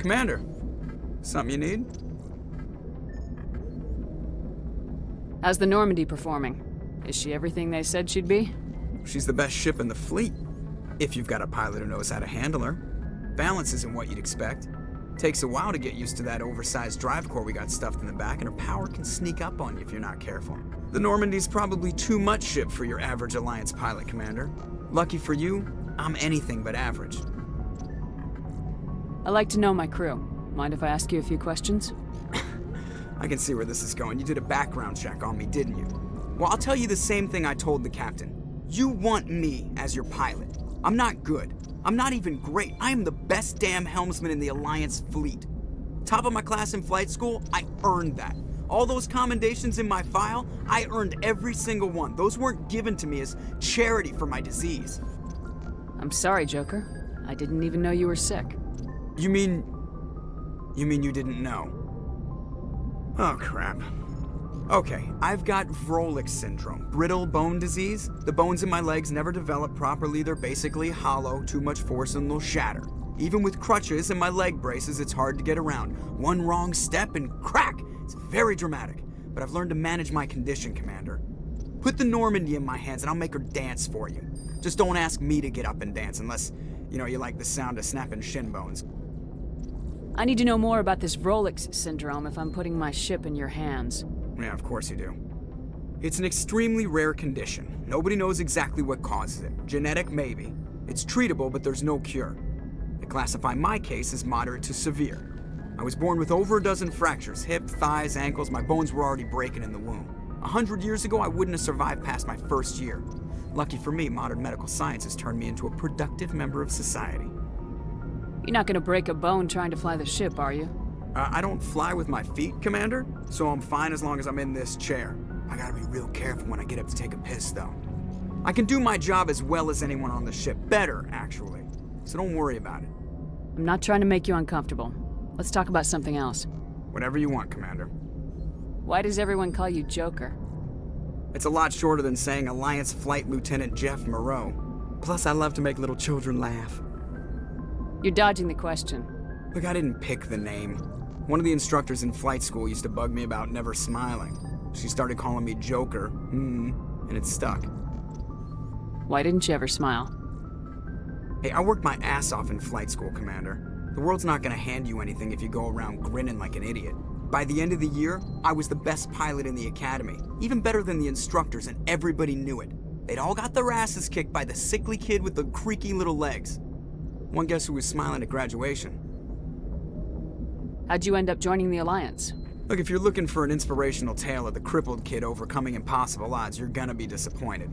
Commander, something you need? How's the Normandy performing? Is she everything they said she'd be? She's the best ship in the fleet, if you've got a pilot who knows how to handle her. Balance isn't what you'd expect. Takes a while to get used to that oversized drive core we got stuffed in the back, and her power can sneak up on you if you're not careful. The Normandy's probably too much ship for your average Alliance pilot, Commander. Lucky for you, I'm anything but average. I like to know my crew. Mind if I ask you a few questions? I can see where this is going. You did a background check on me, didn't you? Well, I'll tell you the same thing I told the captain. You want me as your pilot. I'm not good. I'm not even great. I am the best damn helmsman in the Alliance fleet. Top of my class in flight school, I earned that. All those commendations in my file, I earned every single one. Those weren't given to me as charity for my disease. I'm sorry, Joker. I didn't even know you were sick. You mean you didn't know? Oh, crap. Okay, I've got Wrex syndrome, brittle bone disease. The bones in my legs never develop properly. They're basically hollow, too much force and they'll shatter. Even with crutches and my leg braces, it's hard to get around. One wrong step and crack! It's very dramatic, but I've learned to manage my condition, Commander. Put the Normandy in my hands and I'll make her dance for you. Just don't ask me to get up and dance unless, you like the sound of snapping shin bones. I need to know more about this Wrex syndrome if I'm putting my ship in your hands. Yeah, of course you do. It's an extremely rare condition. Nobody knows exactly what causes it. Genetic, maybe. It's treatable, but there's no cure. They classify my case as moderate to severe. I was born with over a dozen fractures, hip, thighs, ankles. My bones were already breaking in the womb. 100 years ago, I wouldn't have survived past my first year. Lucky for me, modern medical science has turned me into a productive member of society. You're not gonna break a bone trying to fly the ship, are you? I don't fly with my feet, Commander, so I'm fine as long as I'm in this chair. I gotta be real careful when I get up to take a piss, though. I can do my job as well as anyone on the ship. Better, actually. So don't worry about it. I'm not trying to make you uncomfortable. Let's talk about something else. Whatever you want, Commander. Why does everyone call you Joker? It's a lot shorter than saying Alliance Flight Lieutenant Jeff Moreau. Plus, I love to make little children laugh. You're dodging the question. Look, I didn't pick the name. One of the instructors in flight school used to bug me about never smiling. She started calling me Joker, and it stuck. Why didn't you ever smile? Hey, I worked my ass off in flight school, Commander. The world's not gonna hand you anything if you go around grinning like an idiot. By the end of the year, I was the best pilot in the academy, even better than the instructors, and everybody knew it. They'd all got their asses kicked by the sickly kid with the creaky little legs. One guess who was smiling at graduation? How'd you end up joining the Alliance? Look, if you're looking for an inspirational tale of the crippled kid overcoming impossible odds, you're gonna be disappointed.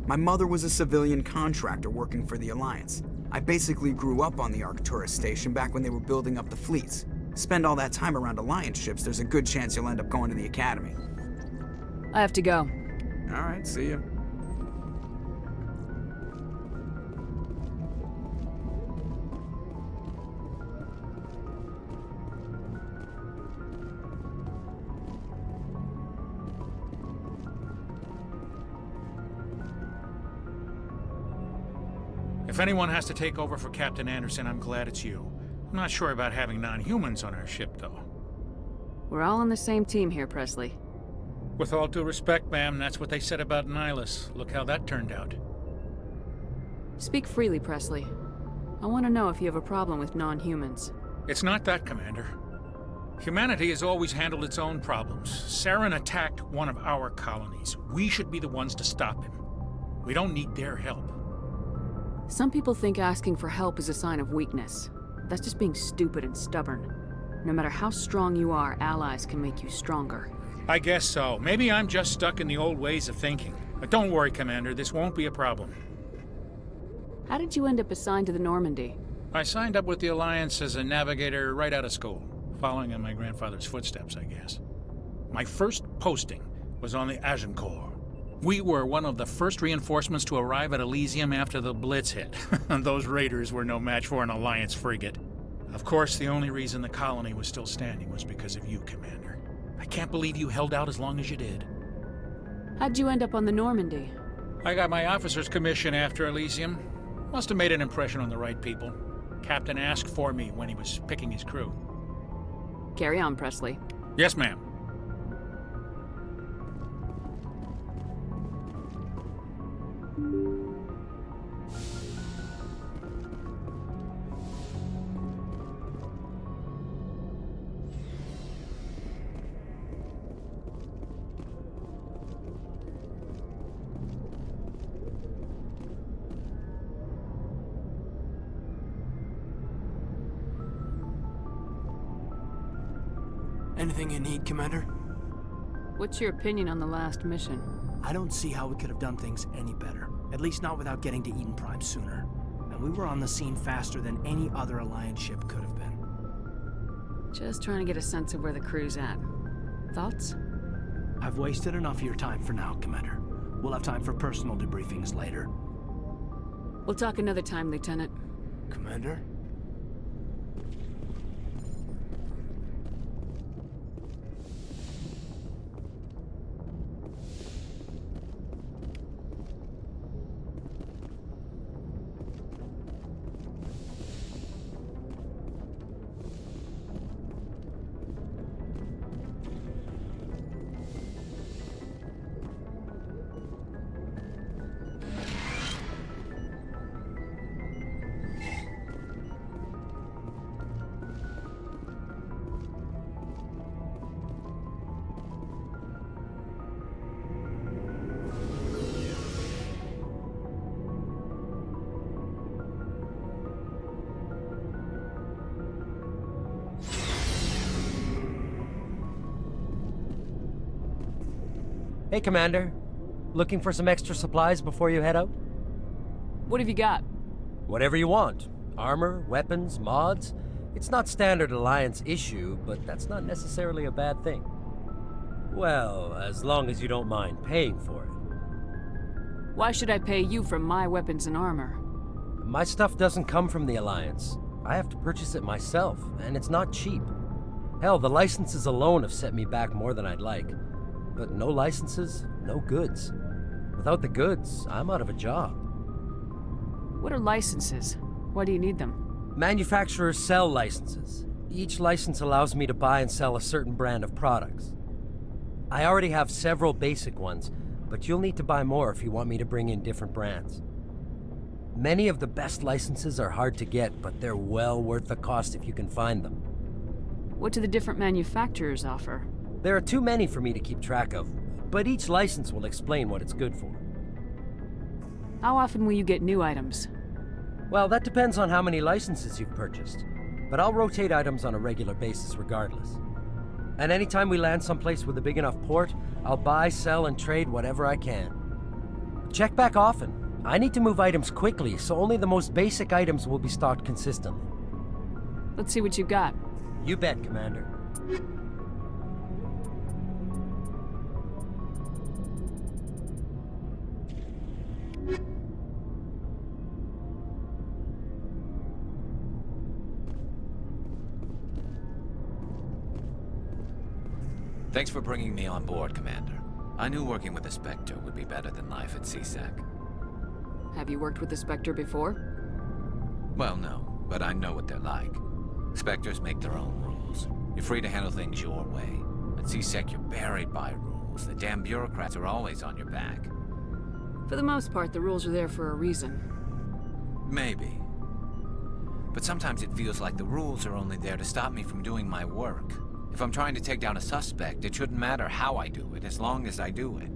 My mother was a civilian contractor working for the Alliance. I basically grew up on the Arcturus station back when they were building up the fleets. Spend all that time around Alliance ships, there's a good chance you'll end up going to the Academy. I have to go. All right, see ya. If anyone has to take over for Captain Anderson, I'm glad it's you. I'm not sure about having non-humans on our ship, though. We're all on the same team here, Pressley. With all due respect, ma'am, that's what they said about Nihilus. Look how that turned out. Speak freely, Pressley. I want to know if you have a problem with non-humans. It's not that, Commander. Humanity has always handled its own problems. Saren attacked one of our colonies. We should be the ones to stop him. We don't need their help. Some people think asking for help is a sign of weakness. That's just being stupid and stubborn. No matter how strong you are, allies can make you stronger. I guess so. Maybe I'm just stuck in the old ways of thinking. But don't worry, Commander, this won't be a problem. How did you end up assigned to the Normandy? I signed up with the Alliance as a navigator right out of school, following in my grandfather's footsteps, I guess. My first posting was on the Agincourt. We were one of the first reinforcements to arrive at Elysium after the Blitz hit. Those raiders were no match for an Alliance frigate. Of course, the only reason the colony was still standing was because of you, Commander. I can't believe you held out as long as you did. How'd you end up on the Normandy? I got my officer's commission after Elysium. Must have made an impression on the right people. captain asked for me when he was picking his crew. Carry on, Pressley. Yes, ma'am. Anything you need, Commander? What's your opinion on the last mission? I don't see how we could have done things any better. At least not without getting to Eden Prime sooner. And we were on the scene faster than any other Alliance ship could have been. Just trying to get a sense of where the crew's at. Thoughts? I've wasted enough of your time for now, Commander. We'll have time for personal debriefings later. We'll talk another time, Lieutenant. Commander? Hey, Commander. Looking for some extra supplies before you head out? What have you got? Whatever you want. Armor, weapons, mods. It's not standard Alliance issue, but that's not necessarily a bad thing. Well, as long as you don't mind paying for it. Why should I pay you for my weapons and armor? My stuff doesn't come from the Alliance. I have to purchase it myself, and it's not cheap. Hell, the licenses alone have set me back more than I'd like. But no licenses, no goods. Without the goods, I'm out of a job. What are licenses? Why do you need them? Manufacturers sell licenses. Each license allows me to buy and sell a certain brand of products. I already have several basic ones, but you'll need to buy more if you want me to bring in different brands. Many of the best licenses are hard to get, but they're well worth the cost if you can find them. What do the different manufacturers offer? There are too many for me to keep track of, but each license will explain what it's good for. How often will you get new items? Well, that depends on how many licenses you've purchased, but I'll rotate items on a regular basis regardless. And anytime we land someplace with a big enough port, I'll buy, sell, and trade whatever I can. Check back often. I need to move items quickly, so only the most basic items will be stocked consistently. Let's see what you got. You bet, Commander. Thanks for bringing me on board, Commander. I knew working with the Spectre would be better than life at CSEC. Have you worked with the Spectre before? Well, no, but I know what they're like. Spectres make their own rules. You're free to handle things your way. At CSEC, you're buried by rules. The damn bureaucrats are always on your back. For the most part, the rules are there for a reason. Maybe. But sometimes it feels like the rules are only there to stop me from doing my work. If I'm trying to take down a suspect, it shouldn't matter how I do it, as long as I do it.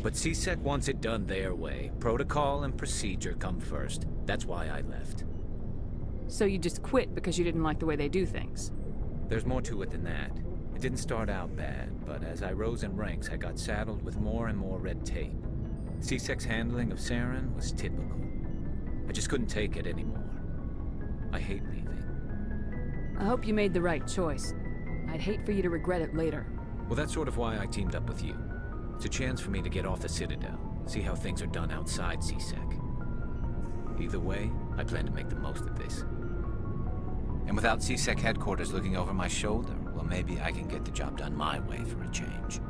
But CSEC wants it done their way. Protocol and procedure come first. That's why I left. So you just quit because you didn't like the way they do things? There's more to it than that. It didn't start out bad, but as I rose in ranks, I got saddled with more and more red tape. CSEC's handling of Saren was typical. I just couldn't take it anymore. I hate leaving. I hope you made the right choice. I'd hate for you to regret it later. Well, that's sort of why I teamed up with you. It's a chance for me to get off the Citadel, see how things are done outside CSEC. Either way, I plan to make the most of this. And without CSEC headquarters looking over my shoulder, well, maybe I can get the job done my way for a change.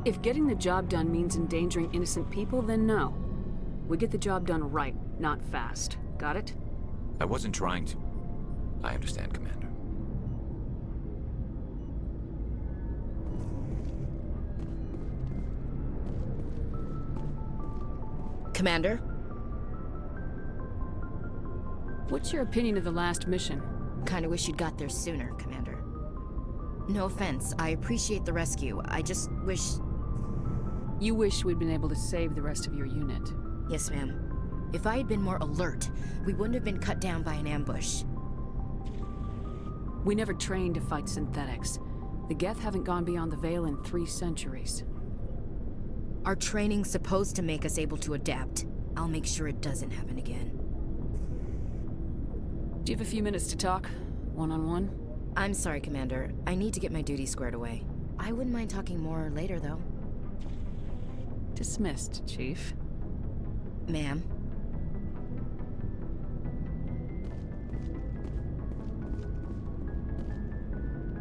If getting the job done means endangering innocent people, then no. We get the job done right, not fast. Got it? I wasn't trying to... I understand, Commander. Commander? What's your opinion of the last mission? Kinda wish you'd got there sooner, Commander. No offense, I appreciate the rescue. I just wish... You wish we'd been able to save the rest of your unit. Yes, ma'am. If I had been more alert, we wouldn't have been cut down by an ambush. We never trained to fight synthetics. The Geth haven't gone beyond the Veil in 3 centuries. Our training's supposed to make us able to adapt. I'll make sure it doesn't happen again. Do you have a few minutes to talk? One-on-one? I'm sorry, Commander. I need to get my duty squared away. I wouldn't mind talking more later, though. Dismissed, Chief. Ma'am?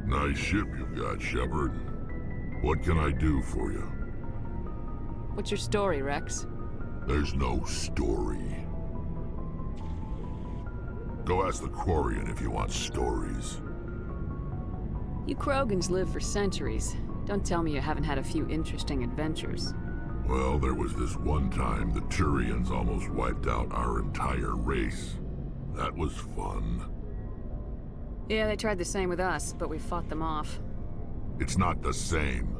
Nice ship you've got, Shepard. What can I do for you? What's your story, Wrex? There's no story. Go ask the Quarian if you want stories. You Krogans live for centuries. Don't tell me you haven't had a few interesting adventures. Well, there was this one time the Turians almost wiped out our entire race. That was fun. Yeah, they tried the same with us, but we fought them off. It's not the same.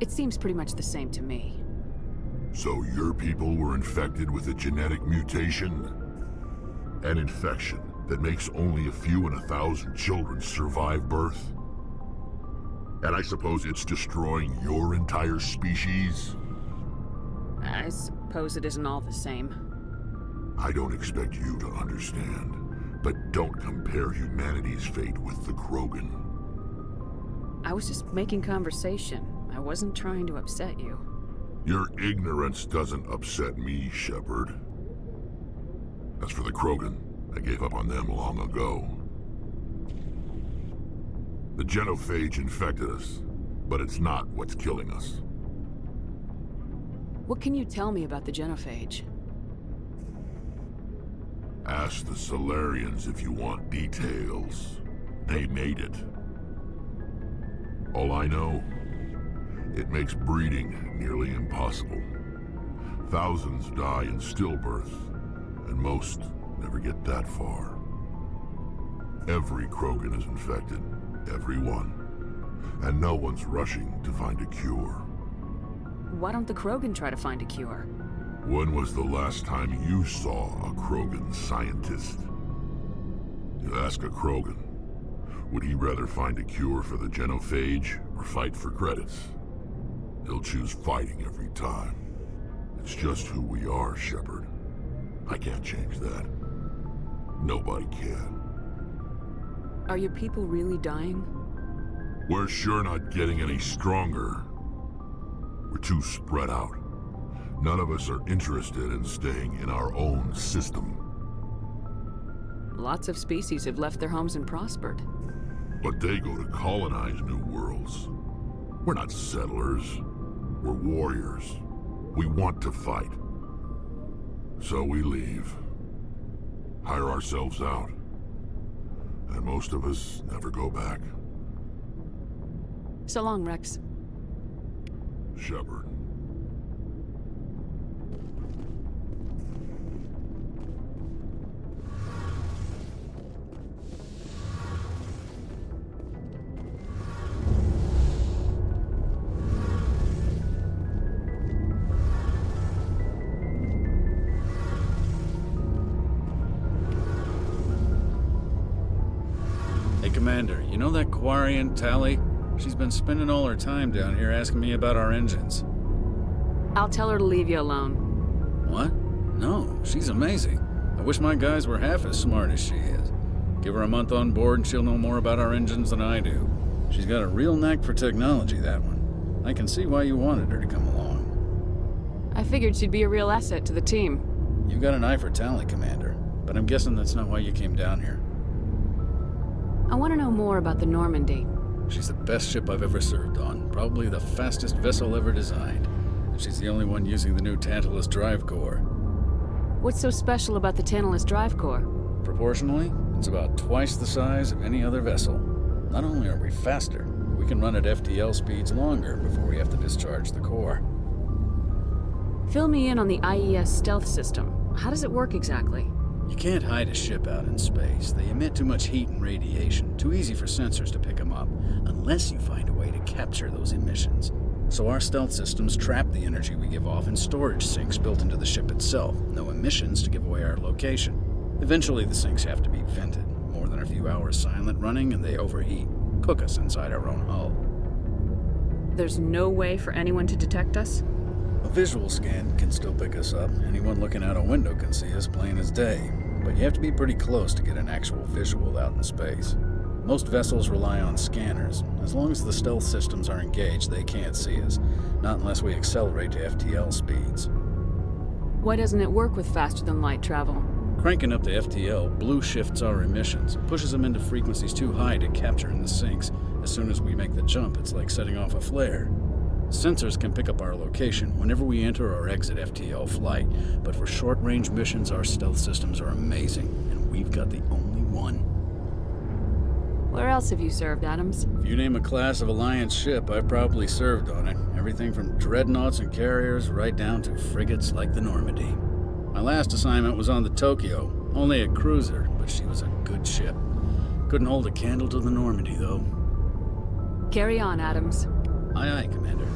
It seems pretty much the same to me. So your people were infected with a genetic mutation? An infection that makes only a few in 1,000 children survive birth? And I suppose it's destroying your entire species? I suppose it isn't all the same. I don't expect you to understand, but don't compare humanity's fate with the Krogan. I was just making conversation. I wasn't trying to upset you. Your ignorance doesn't upset me, Shepard. As for the Krogan, I gave up on them long ago. The genophage infected us, but it's not what's killing us. What can you tell me about the genophage? Ask the Solarians if you want details. They made it. All I know, it makes breeding nearly impossible. Thousands die in stillbirth, and most never get that far. Every Krogan is infected, every one. And no one's rushing to find a cure. Why don't the Krogan try to find a cure? When was the last time you saw a Krogan scientist? You ask a Krogan, would he rather find a cure for the genophage or fight for credits? He'll choose fighting every time. It's just who we are, Shepard. I can't change that. Nobody can. Are your people really dying? We're sure not getting any stronger. We're too spread out. None of us are interested in staying in our own system. Lots of species have left their homes and prospered. But they go to colonize new worlds. We're not settlers. We're warriors. We want to fight. So we leave. Hire ourselves out. And most of us never go back. So long, Wrex. Shepard. Hey, Commander, you know that Quarian, Tali? She's been spending all her time down here asking me about our engines. I'll tell her to leave you alone. What? No, she's amazing. I wish my guys were half as smart as she is. Give her a month on board and she'll know more about our engines than I do. She's got a real knack for technology, that one. I can see why you wanted her to come along. I figured she'd be a real asset to the team. You got an eye for Tali, Commander, but I'm guessing that's not why you came down here. I want to know more about the Normandy. She's the best ship I've ever served on, probably the fastest vessel ever designed. And she's the only one using the new Tantalus drive core. What's so special about the Tantalus drive core? Proportionally, it's about twice the size of any other vessel. Not only are we faster, we can run at FTL speeds longer before we have to discharge the core. Fill me in on the IES stealth system. How does it work exactly? You can't hide a ship out in space. They emit too much heat and radiation, too easy for sensors to pick them up, unless you find a way to capture those emissions. So our stealth systems trap the energy we give off in storage sinks built into the ship itself. No emissions to give away our location. Eventually the sinks have to be vented. More than a few hours silent running and they overheat. Cook us inside our own hull. There's no way for anyone to detect us? A visual scan can still pick us up. Anyone looking out a window can see us plain as day. But you have to be pretty close to get an actual visual out in space. Most vessels rely on scanners. As long as the stealth systems are engaged, they can't see us. Not unless we accelerate to FTL speeds. Why doesn't it work with faster-than-light travel? Cranking up to FTL blue shifts our emissions, pushes them into frequencies too high to capture in the sinks. As soon as we make the jump, it's like setting off a flare. Sensors can pick up our location whenever we enter or exit FTL flight, but for short-range missions, our stealth systems are amazing, and we've got the only one. Where else have you served, Adams? If you name a class of Alliance ship, I've probably served on it. Everything from dreadnoughts and carriers right down to frigates like the Normandy. My last assignment was on the Tokyo, only a cruiser, but she was a good ship. Couldn't hold a candle to the Normandy, though. Carry on, Adams. Aye, aye, Commander.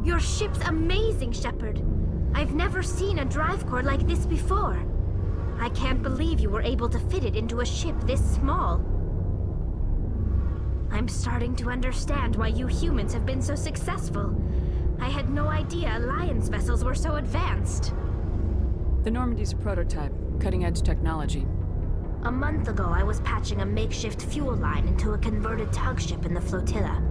Your ship's amazing, Shepard. I've never seen a drive core like this before. I can't believe you were able to fit it into a ship this small. I'm starting to understand why you humans have been so successful. I had no idea Alliance vessels were so advanced. The Normandy's a prototype, cutting-edge technology. A month ago, I was patching a makeshift fuel line into a converted tug ship in the flotilla.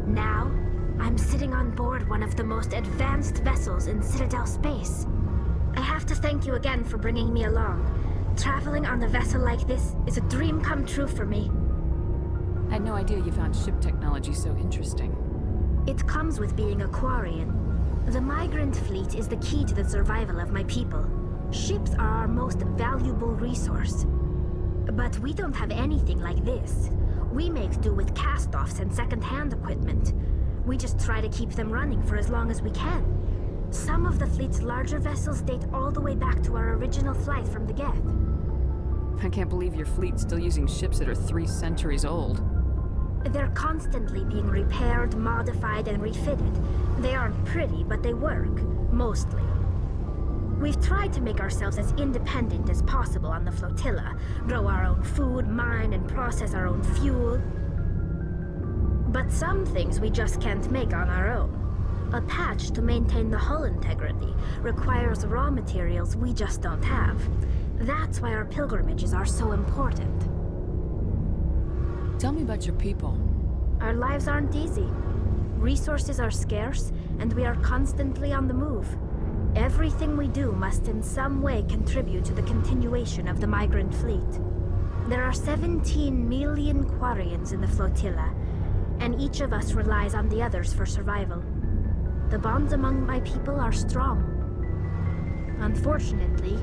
Now, I'm sitting on board one of the most advanced vessels in Citadel space. I have to thank you again for bringing me along. Traveling on a vessel like this is a dream come true for me. I had no idea you found ship technology so interesting. It comes with being a Quarian. The migrant fleet is the key to the survival of my people. Ships are our most valuable resource. But we don't have anything like this. We make do with cast-offs and second-hand equipment. We just try to keep them running for as long as we can. Some of the fleet's larger vessels date all the way back to our original flight from the Geth. I can't believe your fleet's still using ships that are 3 centuries old. They're constantly being repaired, modified, and refitted. They aren't pretty, but they work. Mostly. We've tried to make ourselves as independent as possible on the flotilla. Grow our own food, mine, and process our own fuel. But some things we just can't make on our own. A patch to maintain the hull integrity requires raw materials we just don't have. That's why our pilgrimages are so important. Tell me about your people. Our lives aren't easy. Resources are scarce, and we are constantly on the move. Everything we do must in some way contribute to the continuation of the migrant fleet. There are 17 million Quarians in the flotilla, and each of us relies on the others for survival. The bonds among my people are strong. Unfortunately,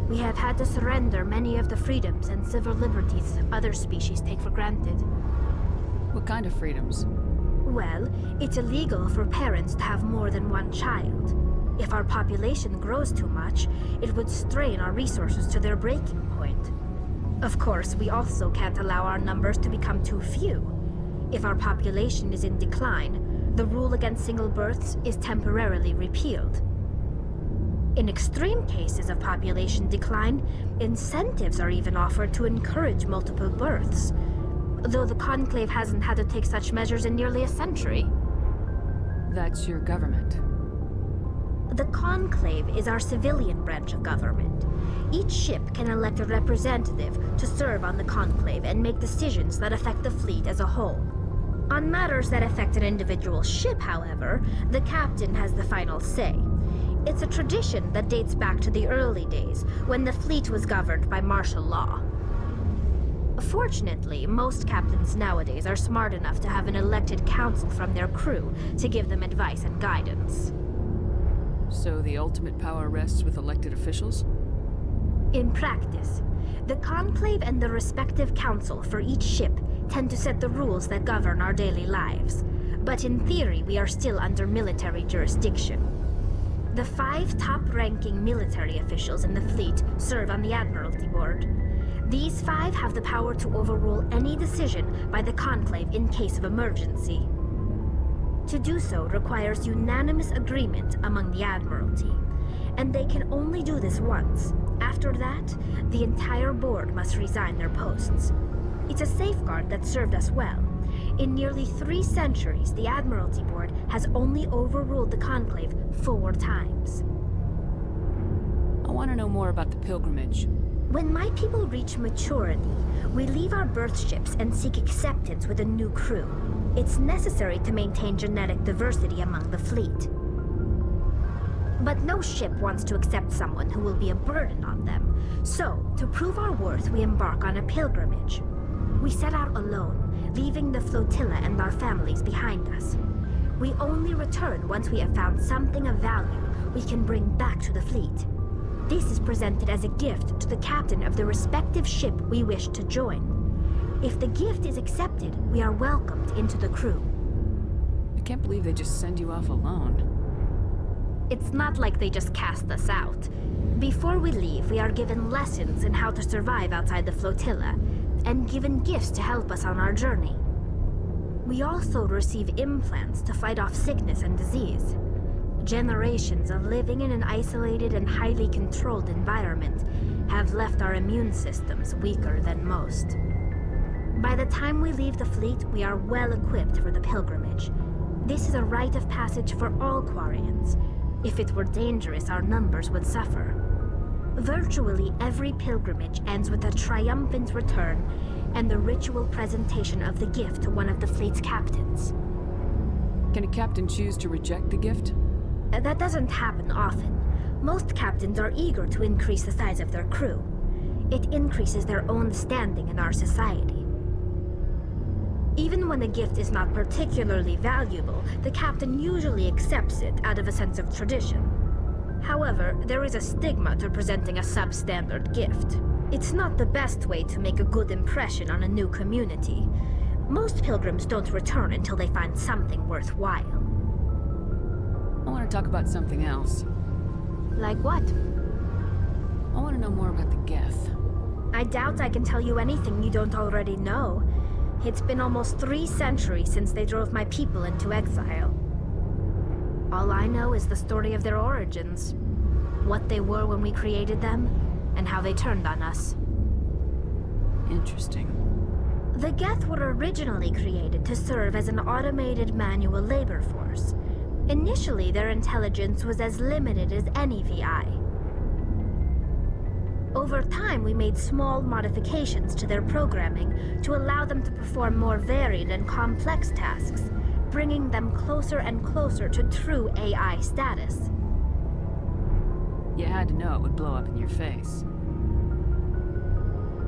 we have had to surrender many of the freedoms and civil liberties other species take for granted. What kind of freedoms? Well, it's illegal for parents to have more than one child. If our population grows too much, it would strain our resources to their breaking point. Of course, we also can't allow our numbers to become too few. If our population is in decline, the rule against single births is temporarily repealed. In extreme cases of population decline, incentives are even offered to encourage multiple births, though the Conclave hasn't had to take such measures in nearly a century. That's your government. The Conclave is our civilian branch of government. Each ship can elect a representative to serve on the Conclave and make decisions that affect the fleet as a whole. On matters that affect an individual ship, however, the captain has the final say. It's a tradition that dates back to the early days, when the fleet was governed by martial law. Unfortunately, most captains nowadays are smart enough to have an elected council from their crew to give them advice and guidance. So the ultimate power rests with elected officials? In practice, the Conclave and the respective council for each ship tend to set the rules that govern our daily lives. But in theory, we are still under military jurisdiction. The 5 top-ranking military officials in the fleet serve on the Admiralty Board. These 5 have the power to overrule any decision by the Conclave in case of emergency. To do so requires unanimous agreement among the Admiralty, and they can only do this once. After that, the entire board must resign their posts. It's a safeguard that served us well. In nearly 3 centuries, the Admiralty Board has only overruled the Conclave 4 times. I want to know more about the pilgrimage. When my people reach maturity, we leave our birth ships and seek acceptance with a new crew. It's necessary to maintain genetic diversity among the fleet. But no ship wants to accept someone who will be a burden on them. So, to prove our worth, we embark on a pilgrimage. We set out alone, leaving the flotilla and our families behind us. We only return once we have found something of value we can bring back to the fleet. This is presented as a gift to the captain of the respective ship we wish to join. If the gift is accepted, we are welcomed into the crew. I can't believe they just send you off alone. It's not like they just cast us out. Before we leave, we are given lessons in how to survive outside the flotilla, and given gifts to help us on our journey. We also receive implants to fight off sickness and disease. Generations of living in an isolated and highly controlled environment have left our immune systems weaker than most. By the time we leave the fleet, we are well equipped for the pilgrimage. This is a rite of passage for all Quarians. If it were dangerous, our numbers would suffer. Virtually every pilgrimage ends with a triumphant return and the ritual presentation of the gift to one of the fleet's captains. Can a captain choose to reject the gift? That doesn't happen often. Most captains are eager to increase the size of their crew. It increases their own standing in our society. Even when a gift is not particularly valuable, the captain usually accepts it out of a sense of tradition. However, there is a stigma to presenting a substandard gift. It's not the best way to make a good impression on a new community. Most pilgrims don't return until they find something worthwhile. I want to talk about something else. Like what? I want to know more about the Geth. I doubt I can tell you anything you don't already know. It's been almost 3 centuries since they drove my people into exile. All I know is the story of their origins. What they were when we created them, and how they turned on us. Interesting. The Geth were originally created to serve as an automated manual labor force. Initially, their intelligence was as limited as any VI. Over time, we made small modifications to their programming to allow them to perform more varied and complex tasks, bringing them closer and closer to true AI status. You had to know it would blow up in your face.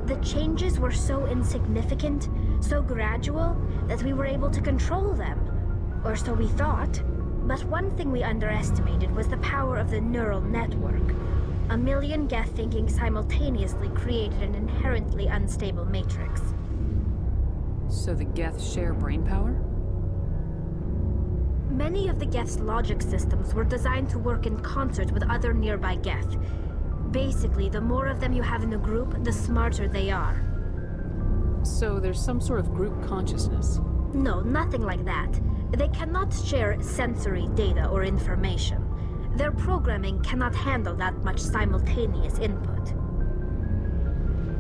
The changes were so insignificant, so gradual, that we were able to control them. Or so we thought. But one thing we underestimated was the power of the neural network. 1 million Geth thinking simultaneously created an inherently unstable matrix. So the Geth share brain power? Many of the Geth's logic systems were designed to work in concert with other nearby Geth. Basically, the more of them you have in a group, the smarter they are. So there's some sort of group consciousness? No, nothing like that. They cannot share sensory data or information. Their programming cannot handle that much simultaneous input.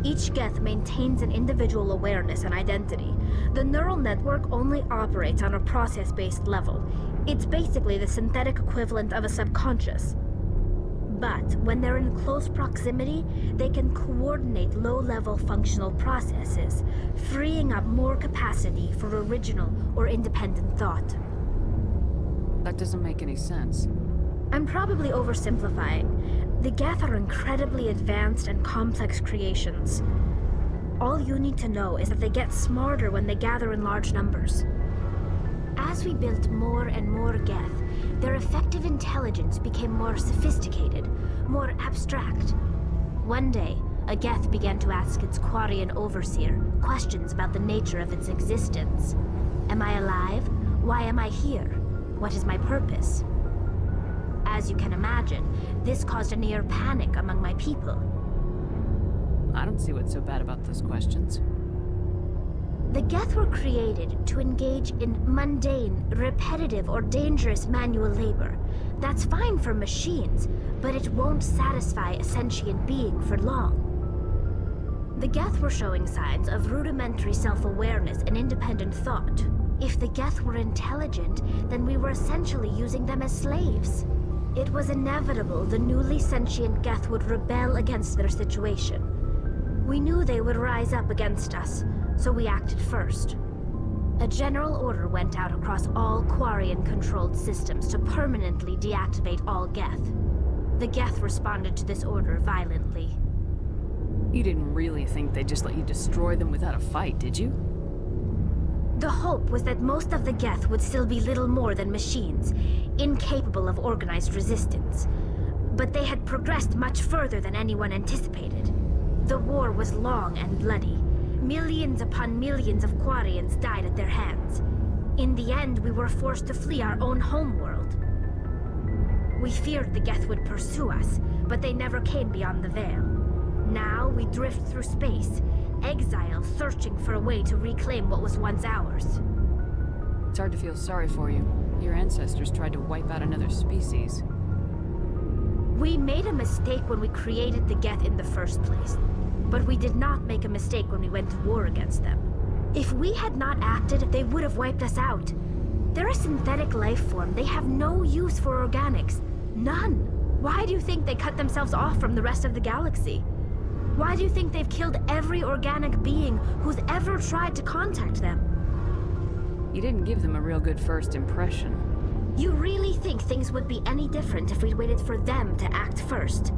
Each Geth maintains an individual awareness and identity. The neural network only operates on a process-based level. It's basically the synthetic equivalent of a subconscious. But when they're in close proximity, they can coordinate low-level functional processes, freeing up more capacity for original or independent thought. That doesn't make any sense. I'm probably oversimplifying. The Geth are incredibly advanced and complex creations. All you need to know is that they get smarter when they gather in large numbers. As we built more and more Geth, their effective intelligence became more sophisticated, more abstract. One day, a Geth began to ask its Quarian overseer questions about the nature of its existence. Am I alive? Why am I here? What is my purpose? As you can imagine, this caused a near panic among my people. I don't see what's so bad about those questions. The Geth were created to engage in mundane, repetitive, or dangerous manual labor. That's fine for machines, but it won't satisfy a sentient being for long. The Geth were showing signs of rudimentary self-awareness and independent thought. If the Geth were intelligent, then we were essentially using them as slaves. It was inevitable the newly sentient Geth would rebel against their situation. We knew they would rise up against us, so we acted first. A general order went out across all Quarian-controlled systems to permanently deactivate all Geth. The Geth responded to this order violently. You didn't really think they'd just let you destroy them without a fight, did you? The hope was that most of the Geth would still be little more than machines, incapable of organized resistance. But they had progressed much further than anyone anticipated. The war was long and bloody. Millions upon millions of Quarians died at their hands. In the end, we were forced to flee our own homeworld. We feared the Geth would pursue us, but they never came beyond the Veil. Now we drift through space, exile searching for a way to reclaim what was once ours. It's hard to feel sorry for you. Your ancestors tried to wipe out another species. We made a mistake when we created the Geth in the first place. But we did not make a mistake when we went to war against them. If we had not acted, they would have wiped us out. They're a synthetic life form. They have no use for organics. None. Why do you think they cut themselves off from the rest of the galaxy? Why do you think they've killed every organic being who's ever tried to contact them? You didn't give them a real good first impression. You really think things would be any different if we'd waited for them to act first?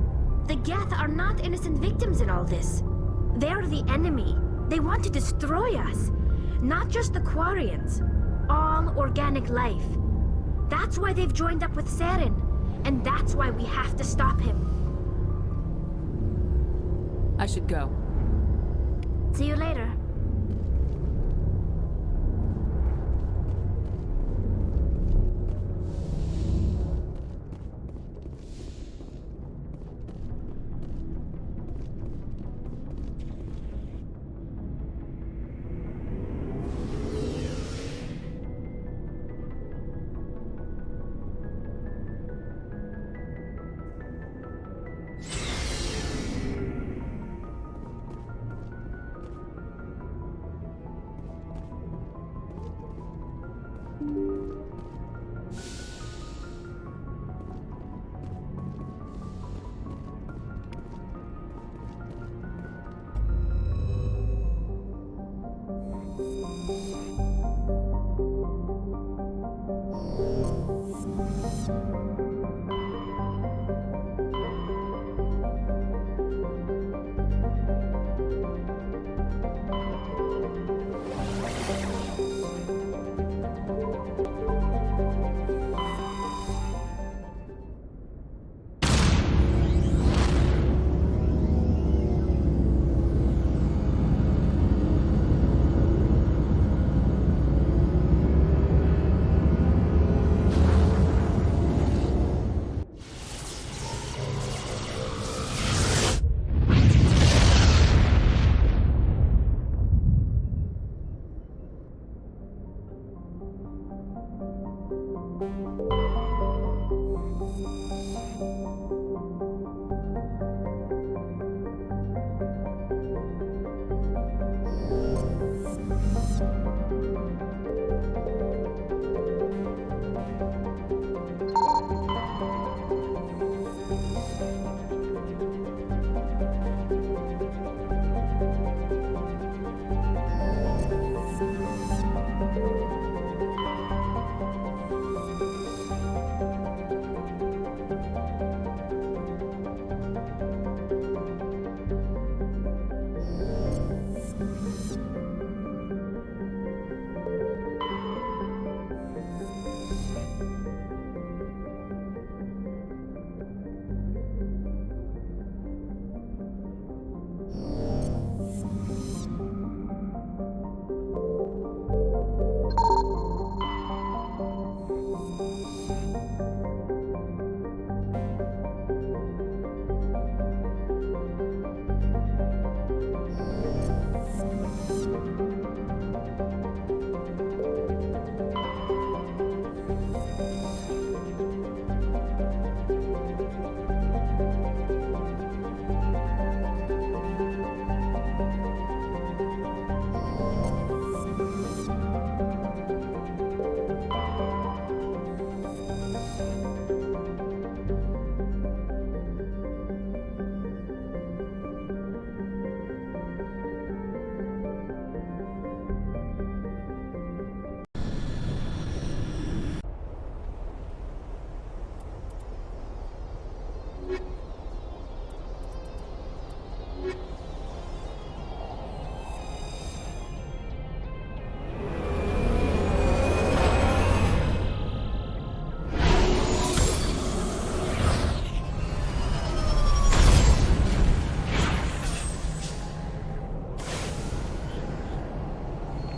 The Geth are not innocent victims in all this. They're the enemy. They want to destroy us. Not just the Quarians. All organic life. That's why they've joined up with Seren. And that's why we have to stop him. I should go. See you later.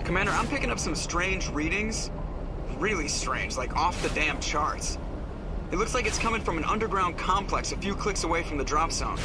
Commander, I'm picking up some strange readings. Really strange, like off the damn charts. It looks like it's coming from an underground complex a few clicks away from the drop zone.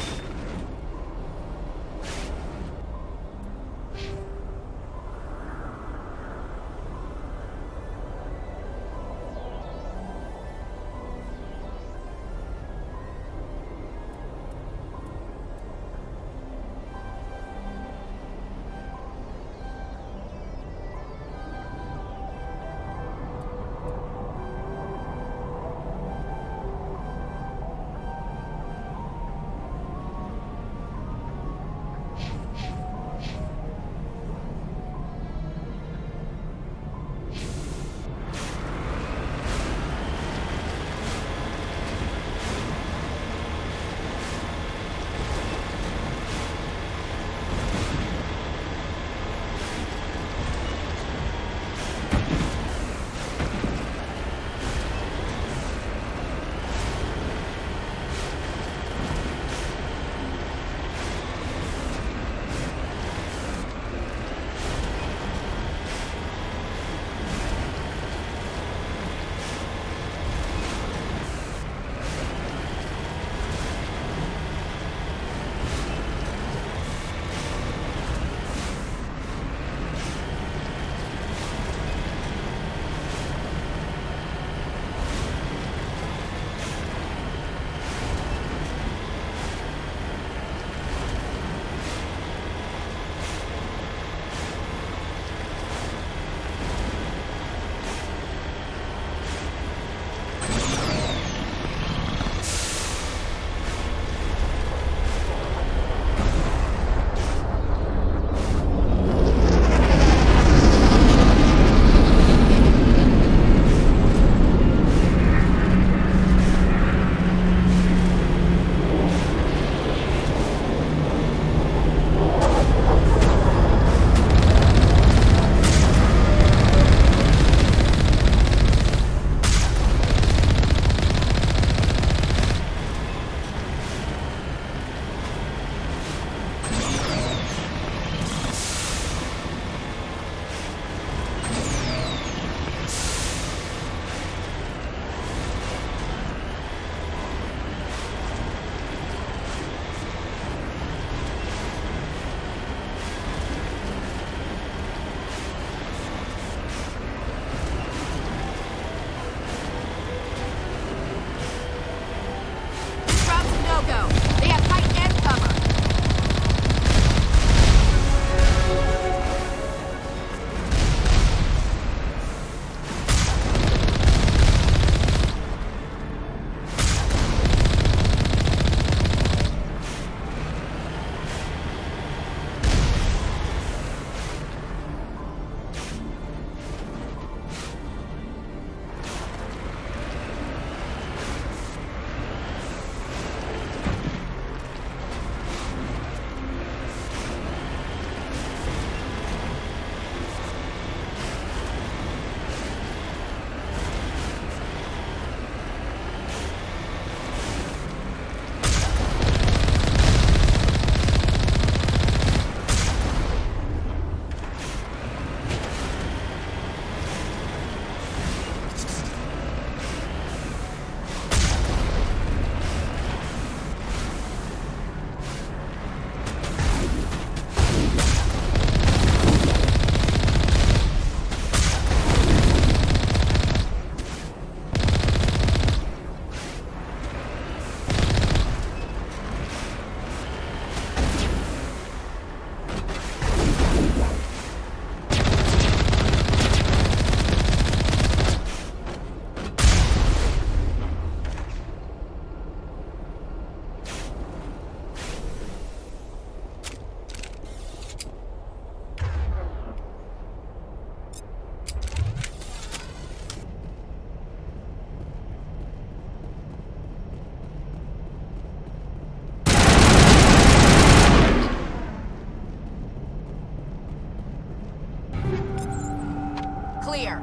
Clear.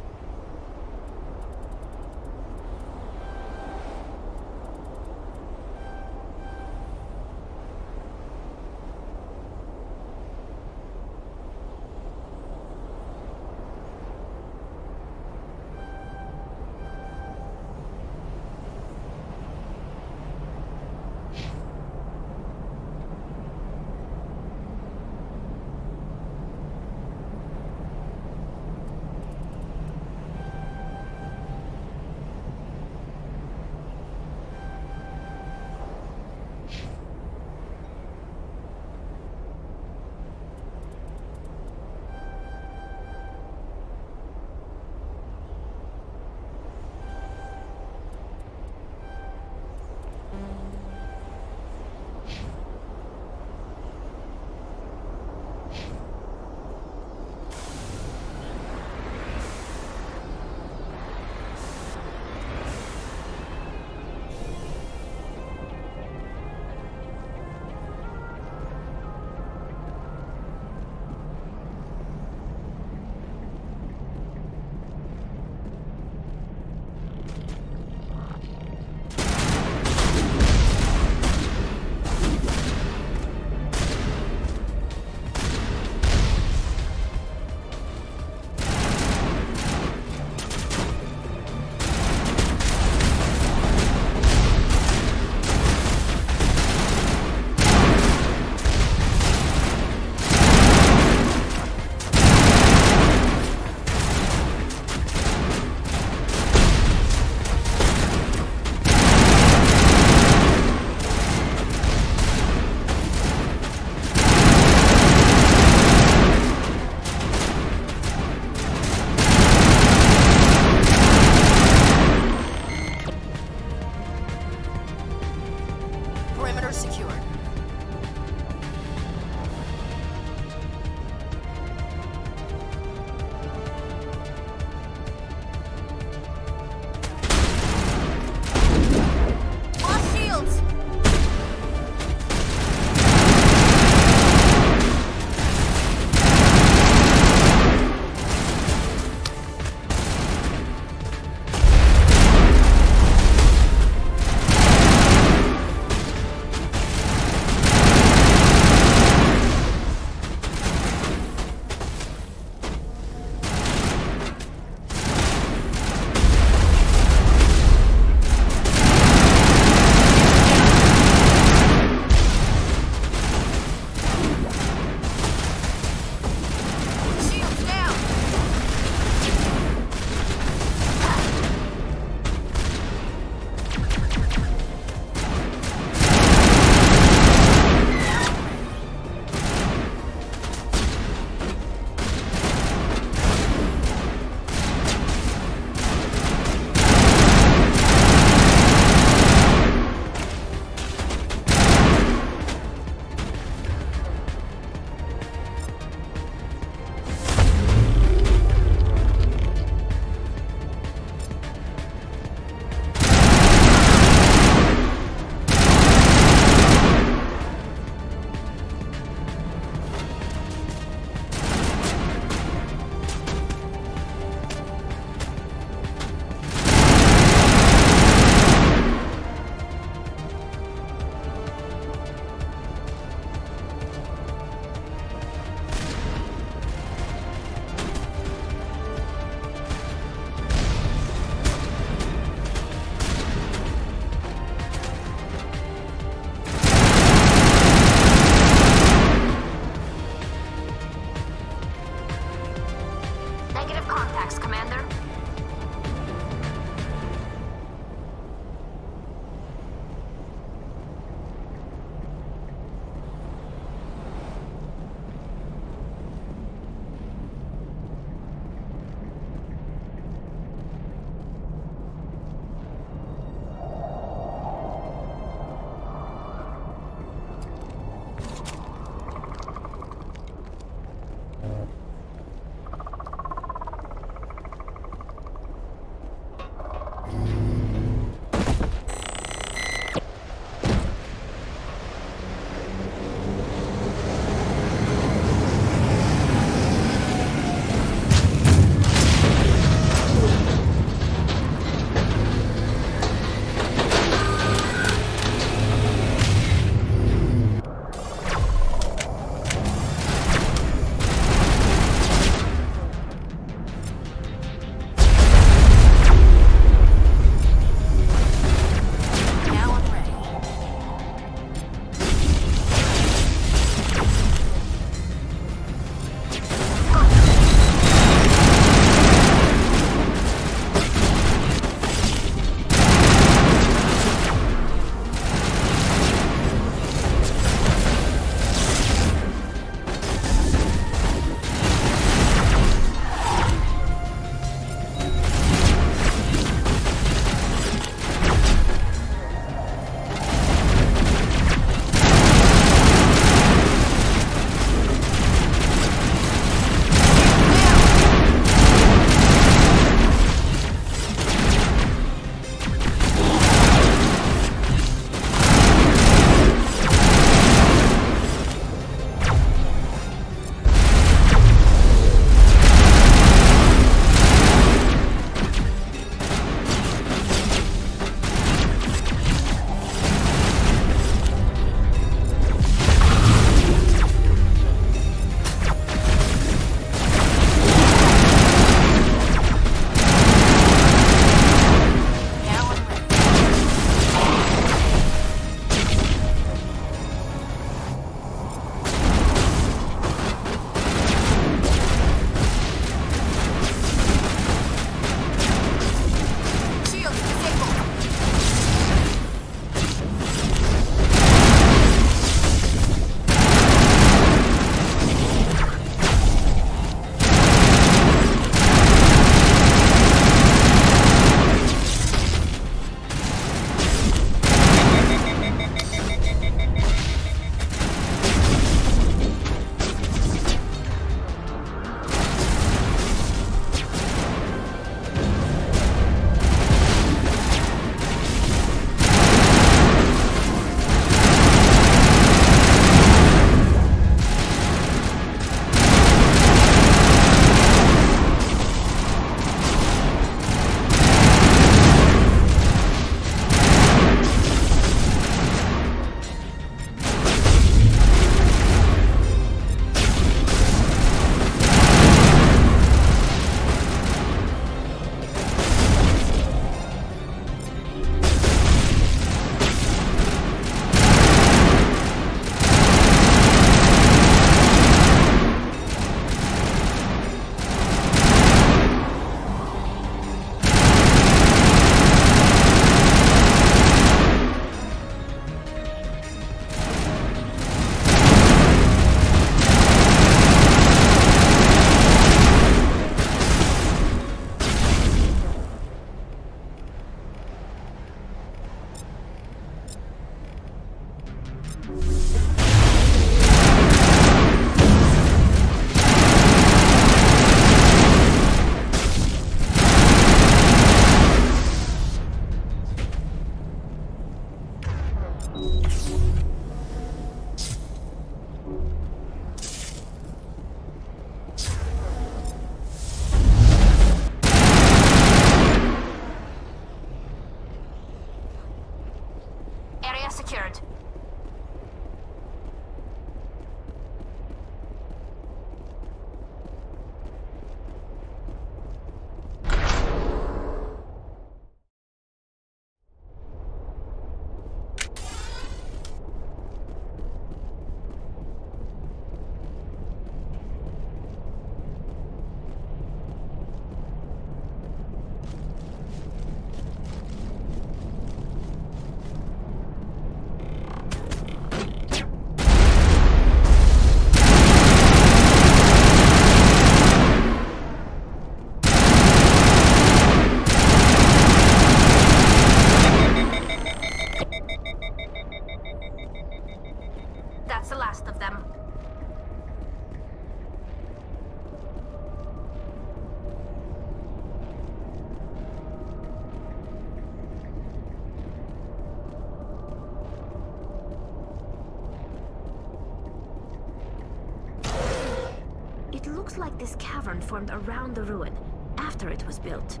looks like this cavern formed around the ruin, after it was built.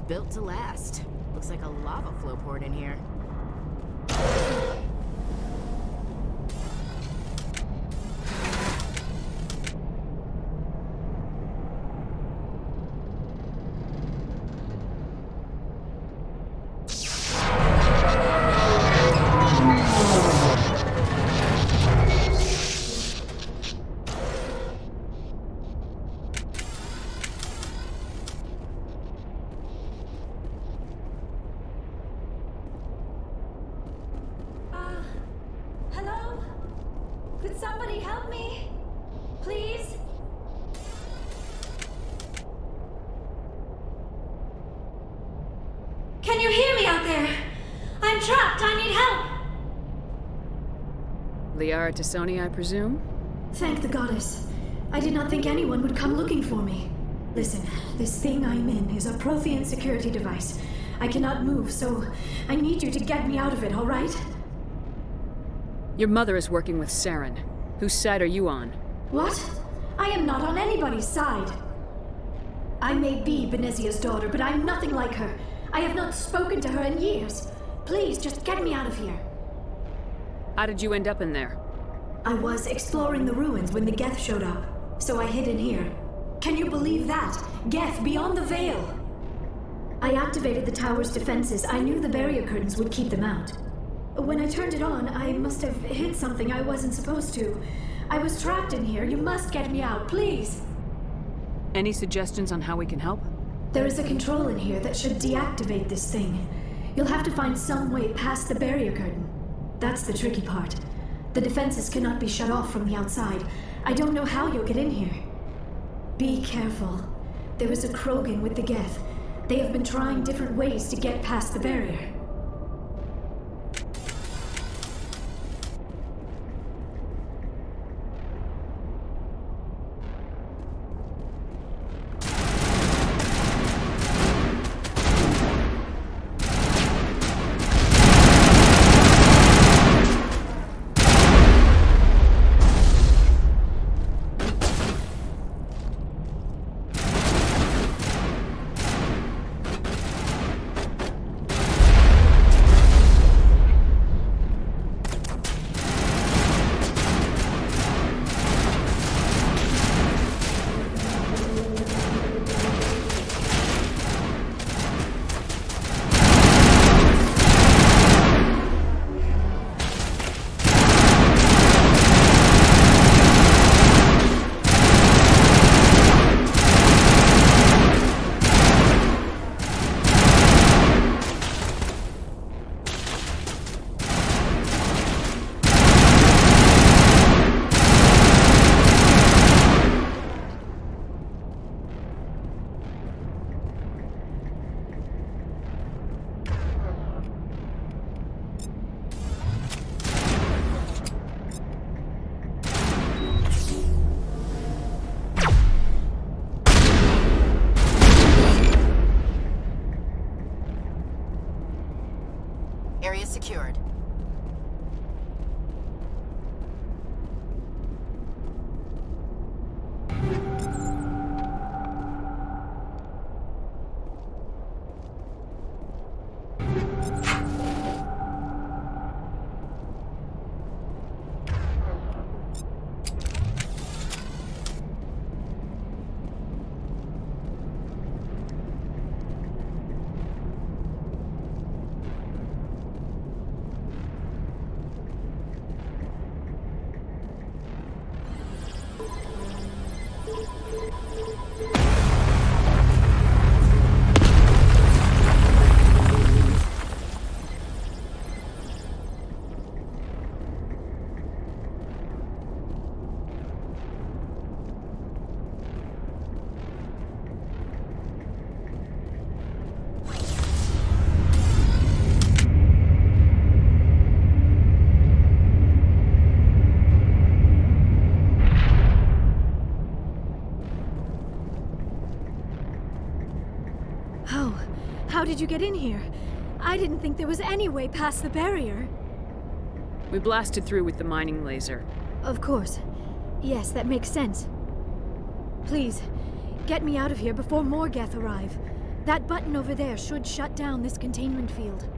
Built to last. Looks like a lava flow port in here. Could somebody help me? Please? Can you hear me out there? I'm trapped. I need help. Liara Tassoni, I presume? Thank the goddess. I did not think anyone would come looking for me. Listen, this thing I'm in is a Prothean security device. I cannot move, so I need you to get me out of it, all right? Your mother is working with Saren. Whose side are you on? What? I am not on anybody's side. I may be Benezia's daughter, but I'm nothing like her. I have not spoken to her in years. Please, just get me out of here. How did you end up in there? I was exploring the ruins when the Geth showed up, so I hid in here. Can you believe that? Geth beyond the veil! I activated the tower's defenses. I knew the barrier curtains would keep them out. When I turned it on, I must have hit something I wasn't supposed to. I was trapped in here. You must get me out, please! Any suggestions on how we can help? There is a control in here that should deactivate this thing. You'll have to find some way past the barrier curtain. That's the tricky part. The defenses cannot be shut off from the outside. I don't know how you'll get in here. Be careful. There is a Krogan with the Geth. They have been trying different ways to get past the barrier. Area secured. did you get in here? I didn't think there was any way past the barrier. We blasted through with the mining laser. Of course. Yes, that makes sense. Please, get me out of here before more Geth arrive. That button over there should shut down this containment field.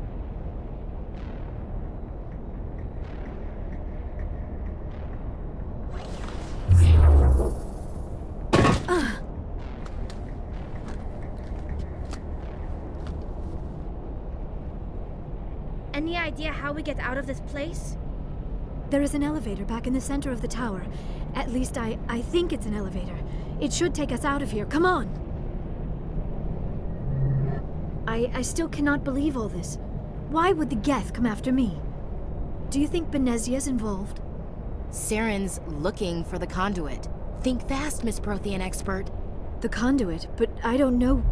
Any idea how we get out of this place? There is an elevator back in the center of the tower. At least I think it's an elevator. It should take us out of here. Come on! I still cannot believe all this. Why would the Geth come after me? Do you think Benezia's involved? Saren's looking for the conduit. Think fast, Miss Prothean expert. The conduit? But I don't know.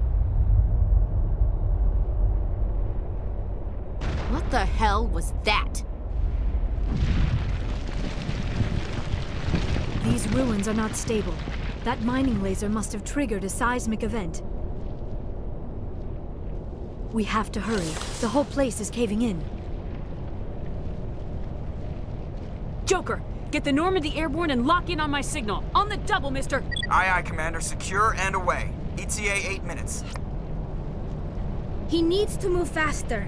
What the hell was that? These ruins are not stable. That mining laser must have triggered a seismic event. We have to hurry. The whole place is caving in. Joker, get the Normandy airborne and lock in on my signal. On the double, mister! Aye, aye, Commander. Secure and away. ETA 8 minutes. He needs to move faster.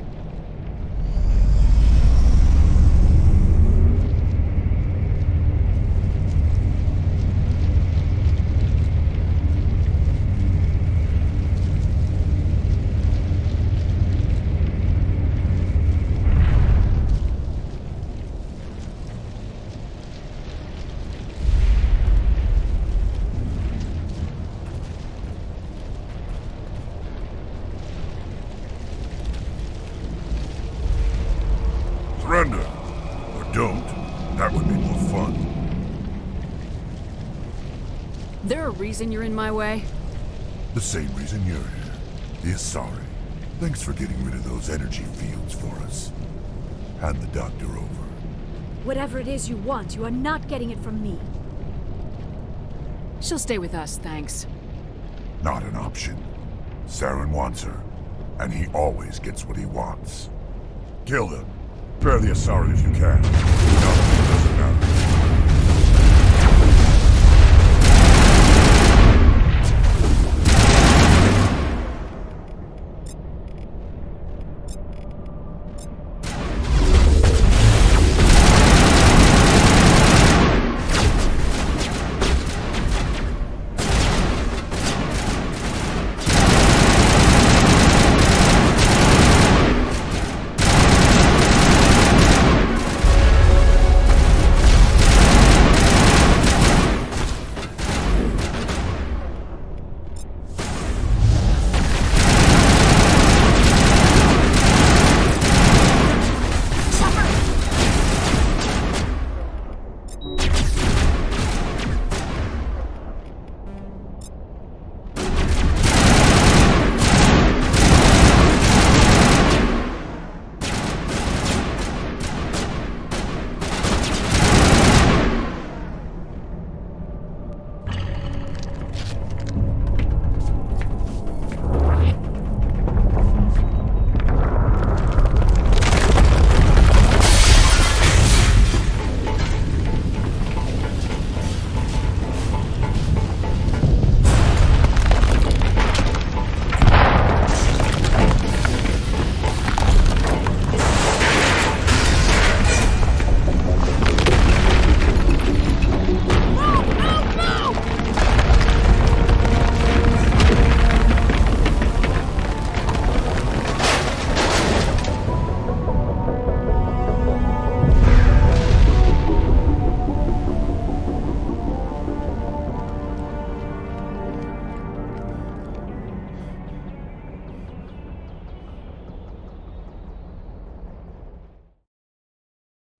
Surrender. Or don't. That would be more fun. There a reason you're in my way? The same reason you're here. The Asari. Thanks for getting rid of those energy fields for us. Hand the doctor over. Whatever it is you want, you are not getting it from me. She'll stay with us, thanks. Not an option. Saren wants her, and he always gets what he wants. Kill them. Spare the Asari if you can. No, it doesn't matter.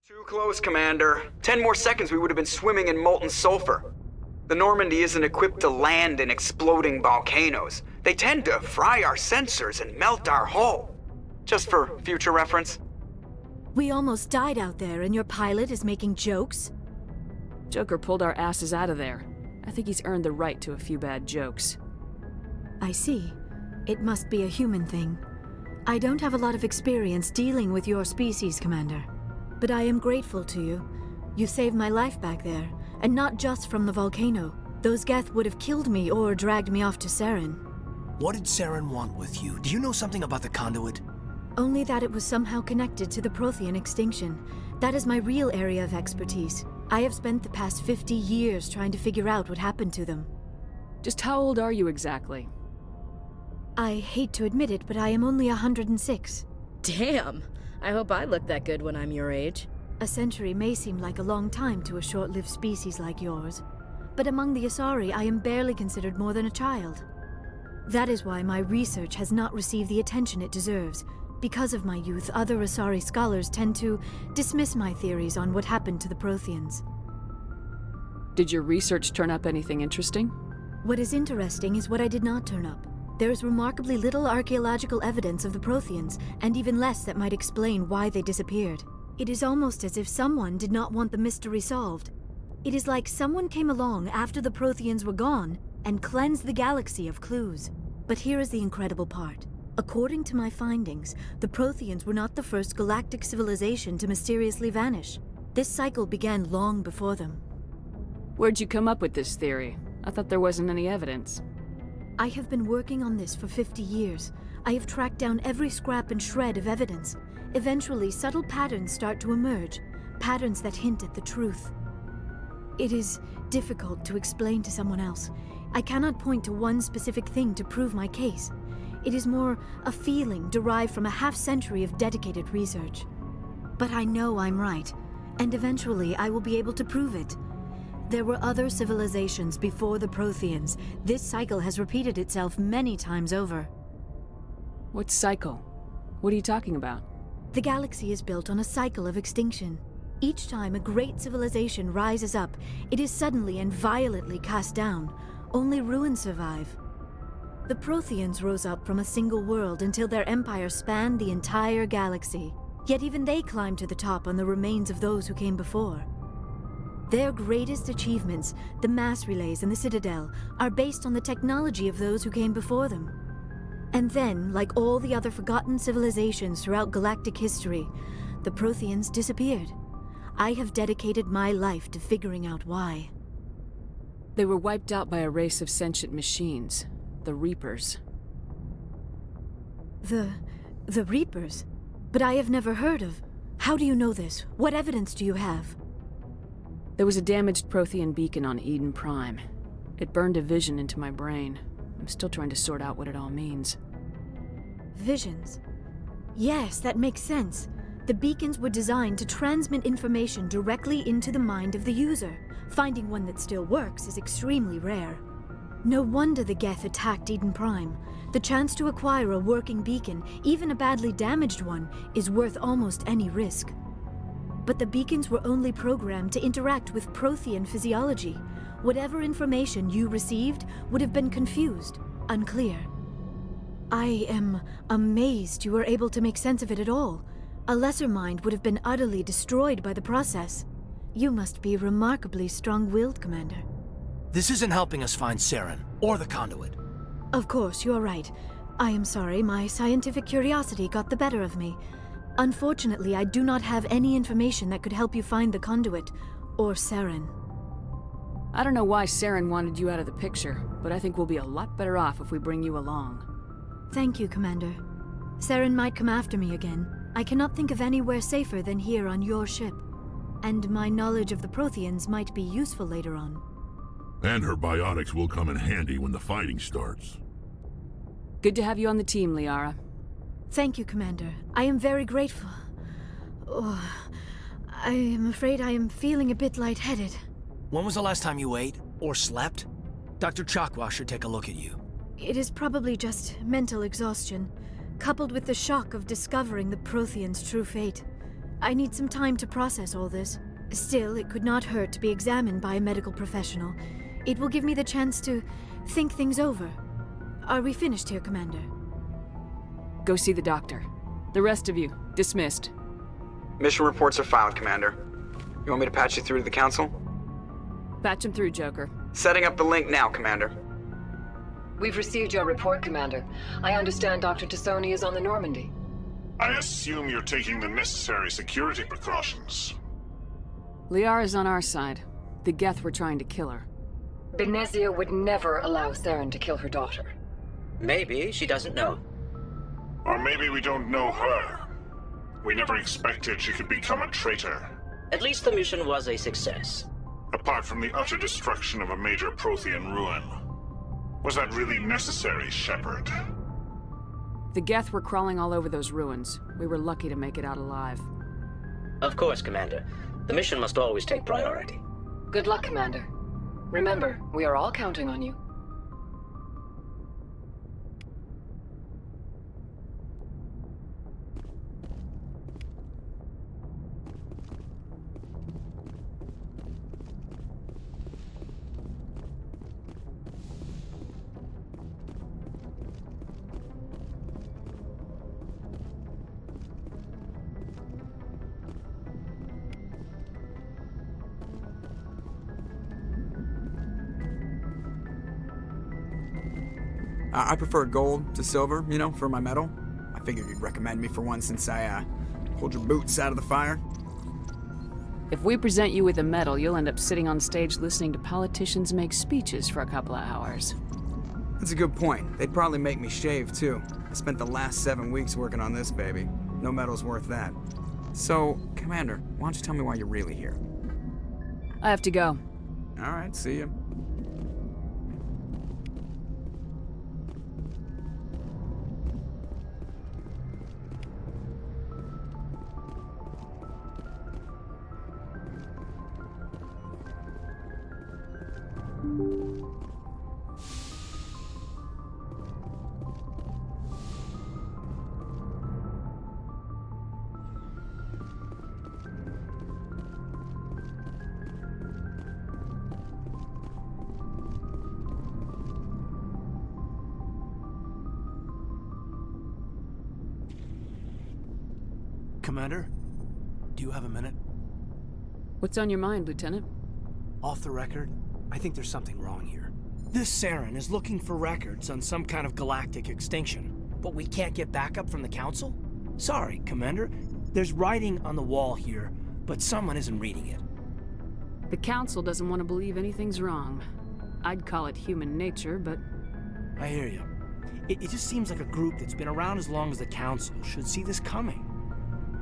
Too close, Commander. 10 more seconds we would have been swimming in molten sulfur. The Normandy isn't equipped to land in exploding volcanoes. They tend to fry our sensors and melt our hull. Just for future reference. We almost died out there, and your pilot is making jokes? Joker pulled our asses out of there. I think he's earned the right to a few bad jokes. I see. It must be a human thing. I don't have a lot of experience dealing with your species, Commander. But I am grateful to you. You saved my life back there, and not just from the volcano. Those Geth would have killed me or dragged me off to Saren. What did Saren want with you? Do you know something about the conduit? Only that it was somehow connected to the Prothean extinction. That is my real area of expertise. I have spent the past 50 years trying to figure out what happened to them. Just how old are you exactly? I hate to admit it, but I am only 106. Damn! I hope I look that good when I'm your age. A century may seem like a long time to a short-lived species like yours, but among the Asari, I am barely considered more than a child. That is why my research has not received the attention it deserves. Because of my youth, other Asari scholars tend to dismiss my theories on what happened to the Protheans. Did your research turn up anything interesting? What is interesting is what I did not turn up. There is remarkably little archaeological evidence of the Protheans, and even less that might explain why they disappeared. It is almost as if someone did not want the mystery solved. It is like someone came along after the Protheans were gone and cleansed the galaxy of clues. But here is the incredible part. According to my findings, the Protheans were not the first galactic civilization to mysteriously vanish. This cycle began long before them. Where'd you come up with this theory? I thought there wasn't any evidence. I have been working on this for 50 years. I have tracked down every scrap and shred of evidence. Eventually, subtle patterns start to emerge, patterns that hint at the truth. It is difficult to explain to someone else. I cannot point to one specific thing to prove my case. It is more a feeling derived from a half-century of dedicated research. But I know I'm right, and eventually I will be able to prove it. There were other civilizations before the Protheans. This cycle has repeated itself many times over. What cycle? What are you talking about? The galaxy is built on a cycle of extinction. Each time a great civilization rises up, it is suddenly and violently cast down. Only ruins survive. The Protheans rose up from a single world until their empire spanned the entire galaxy. Yet even they climbed to the top on the remains of those who came before. Their greatest achievements, the mass relays and the Citadel, are based on the technology of those who came before them. And then, like all the other forgotten civilizations throughout galactic history, the Protheans disappeared. I have dedicated my life to figuring out why. They were wiped out by a race of sentient machines, the Reapers. The Reapers? But I have never heard of. How do you know this? What evidence do you have? There was a damaged Prothean beacon on Eden Prime. It burned a vision into my brain. I'm still trying to sort out what it all means. Visions? Yes, that makes sense. The beacons were designed to transmit information directly into the mind of the user. Finding one that still works is extremely rare. No wonder the Geth attacked Eden Prime. The chance to acquire a working beacon, even a badly damaged one, is worth almost any risk. But the beacons were only programmed to interact with Prothean physiology. Whatever information you received would have been confused, unclear. I am amazed you were able to make sense of it at all. A lesser mind would have been utterly destroyed by the process. You must be remarkably strong-willed, Commander. This isn't helping us find Saren, or the conduit. Of course, you're right. I am sorry, my scientific curiosity got the better of me. Unfortunately, I do not have any information that could help you find the conduit, or Saren. I don't know why Saren wanted you out of the picture, but I think we'll be a lot better off if we bring you along. Thank you, Commander. Saren might come after me again. I cannot think of anywhere safer than here on your ship. And my knowledge of the Protheans might be useful later on. And her biotics will come in handy when the fighting starts. Good to have you on the team, Liara. Thank you, Commander. I am very grateful. Oh, I am afraid I am feeling a bit lightheaded. When was the last time you ate, or slept? Dr. Chakwa should take a look at you. It is probably just mental exhaustion, coupled with the shock of discovering the Protheans' true fate. I need some time to process all this. Still, it could not hurt to be examined by a medical professional. It will give me the chance to think things over. Are we finished here, Commander? Go see the doctor. The rest of you, dismissed. Mission reports are filed, Commander. You want me to patch you through to the Council? Patch him through, Joker. Setting up the link now, Commander. We've received your report, Commander. I understand Dr. Tassoni is on the Normandy. I assume you're taking the necessary security precautions. Liara's on our side. The Geth were trying to kill her. Benezia would never allow Therum to kill her daughter. Maybe she doesn't know. Or maybe we don't know her. We never expected she could become a traitor. At least the mission was a success. Apart from the utter destruction of a major Prothean ruin. Was that really necessary, Shepard? The Geth were crawling all over those ruins. We were lucky to make it out alive. Of course, Commander. The mission must always take priority. Good luck, Commander. Remember, we are all counting on you. I prefer gold to silver, you know, for my medal. I figured you'd recommend me for one since I, pulled your boots out of the fire. If we present you with a medal, you'll end up sitting on stage listening to politicians make speeches for a couple of hours. That's a good point. They'd probably make me shave, too. I spent the last 7 weeks working on this baby. No medal's worth that. So, Commander, why don't you tell me why you're really here? I have to go. All right, see ya. Commander, do you have a minute? What's on your mind, Lieutenant? Off the record, I think there's something wrong here. This Saren is looking for records on some kind of galactic extinction, but we can't get backup from the Council? Sorry, Commander. There's writing on the wall here, but someone isn't reading it. The Council doesn't want to believe anything's wrong. I'd call it human nature, but... I hear you. It just seems like a group that's been around as long as the Council should see this coming.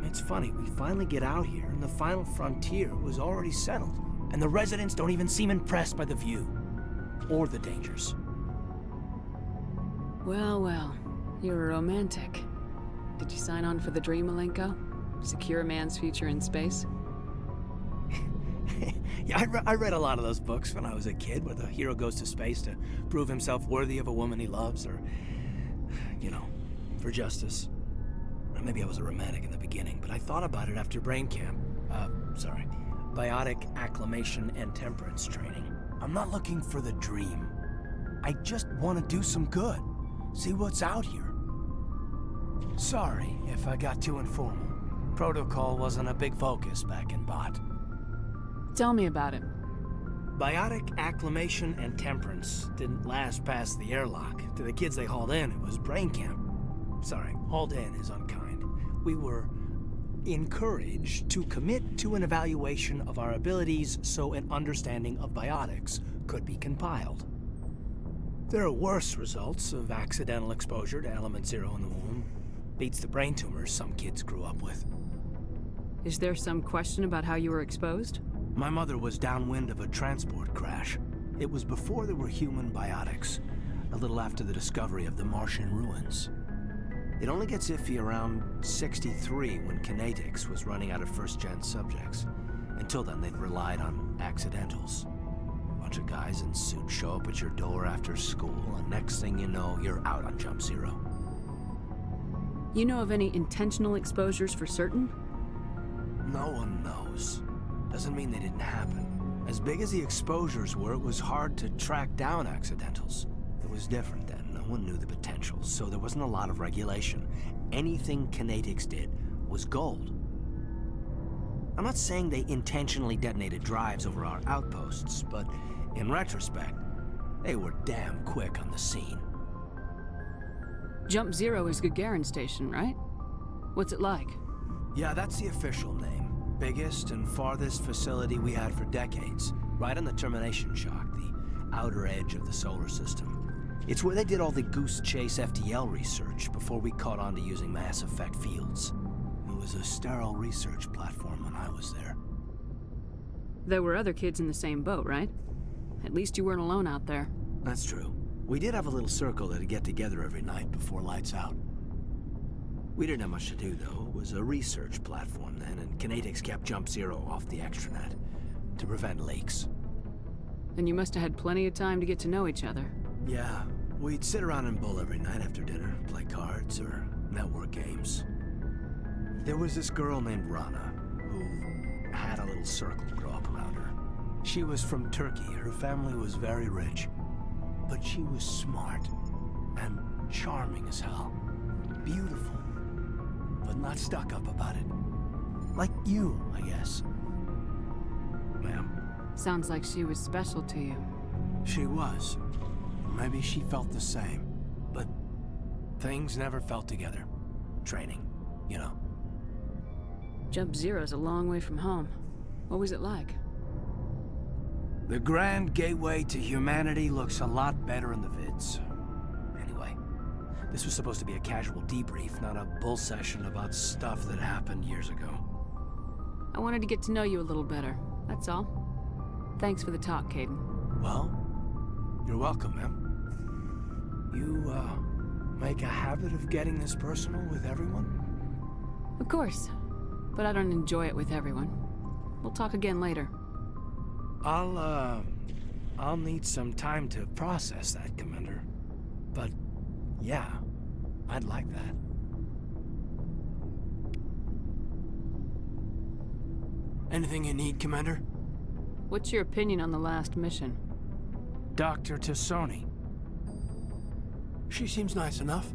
It's funny, we finally get out here, and the final frontier was already settled. And the residents don't even seem impressed by the view. Or the dangers. Well, well. You're a romantic. Did you sign on for the dream, Malenko? Secure a man's future in space? Yeah, I read a lot of those books when I was a kid, where the hero goes to space to prove himself worthy of a woman he loves, or, you know, for justice. Maybe I was a romantic in the beginning, but I thought about it after brain camp. Biotic acclimation and temperance training. I'm not looking for the dream. I just want to do some good. See what's out here. Sorry if I got too informal. Protocol wasn't a big focus back in Bot. Tell me about it. Biotic acclimation and temperance didn't last past the airlock. To the kids they hauled in, it was brain camp. Sorry, hauled in is unkind. We were encouraged to commit to an evaluation of our abilities so an understanding of biotics could be compiled. There are worse results of accidental exposure to Element Zero in the womb. Beats the brain tumors some kids grew up with. Is there some question about how you were exposed? My mother was downwind of a transport crash. It was before there were human biotics, a little after the discovery of the Martian ruins. It only gets iffy around 63 when Kinetics was running out of first-gen subjects. Until then, they'd relied on accidentals. A bunch of guys in suits show up at your door after school, and next thing you know, you're out on Jump Zero. You know of any intentional exposures for certain? No one knows. Doesn't mean they didn't happen. As big as the exposures were, it was hard to track down accidentals. It was different then. No one knew the potential, so there wasn't a lot of regulation. Anything Kinetics did was gold. I'm not saying they intentionally detonated drives over our outposts, but in retrospect, they were damn quick on the scene. Jump Zero is Gagarin Station, right? What's it like? Yeah, that's the official name. Biggest and farthest facility we had for decades. Right on the termination shock, the outer edge of the solar system. It's where they did all the Goose Chase FTL research before we caught on to using mass effect fields. It was a sterile research platform when I was there. There were other kids in the same boat, right? At least you weren't alone out there. That's true. We did have a little circle that'd get together every night before lights out. We didn't have much to do, though. It was a research platform then, and Kinetics kept Jump Zero off the extranet to prevent leaks. And you must have had plenty of time to get to know each other. Yeah, we'd sit around and bull every night after dinner, play cards or network games. There was this girl named Rana, who had a little circle grow up around her. She was from Turkey. Her family was very rich. But she was smart and charming as hell. Beautiful, but not stuck up about it. Like you, I guess. Ma'am. Sounds like she was special to you. She was. Maybe she felt the same. But things never felt together. Training, you know. Jump Zero's a long way from home. What was it like? The grand gateway to humanity looks a lot better in the vids. Anyway, this was supposed to be a casual debrief, not a bull session about stuff that happened years ago. I wanted to get to know you a little better, that's all. Thanks for the talk, Kaidan. Well, you're welcome, ma'am. You, make a habit of getting this personal with everyone? Of course, but I don't enjoy it with everyone. We'll talk again later. I'll need some time to process that, Commander. But, yeah, I'd like that. Anything you need, Commander? What's your opinion on the last mission? Dr. Tassoni. She seems nice enough.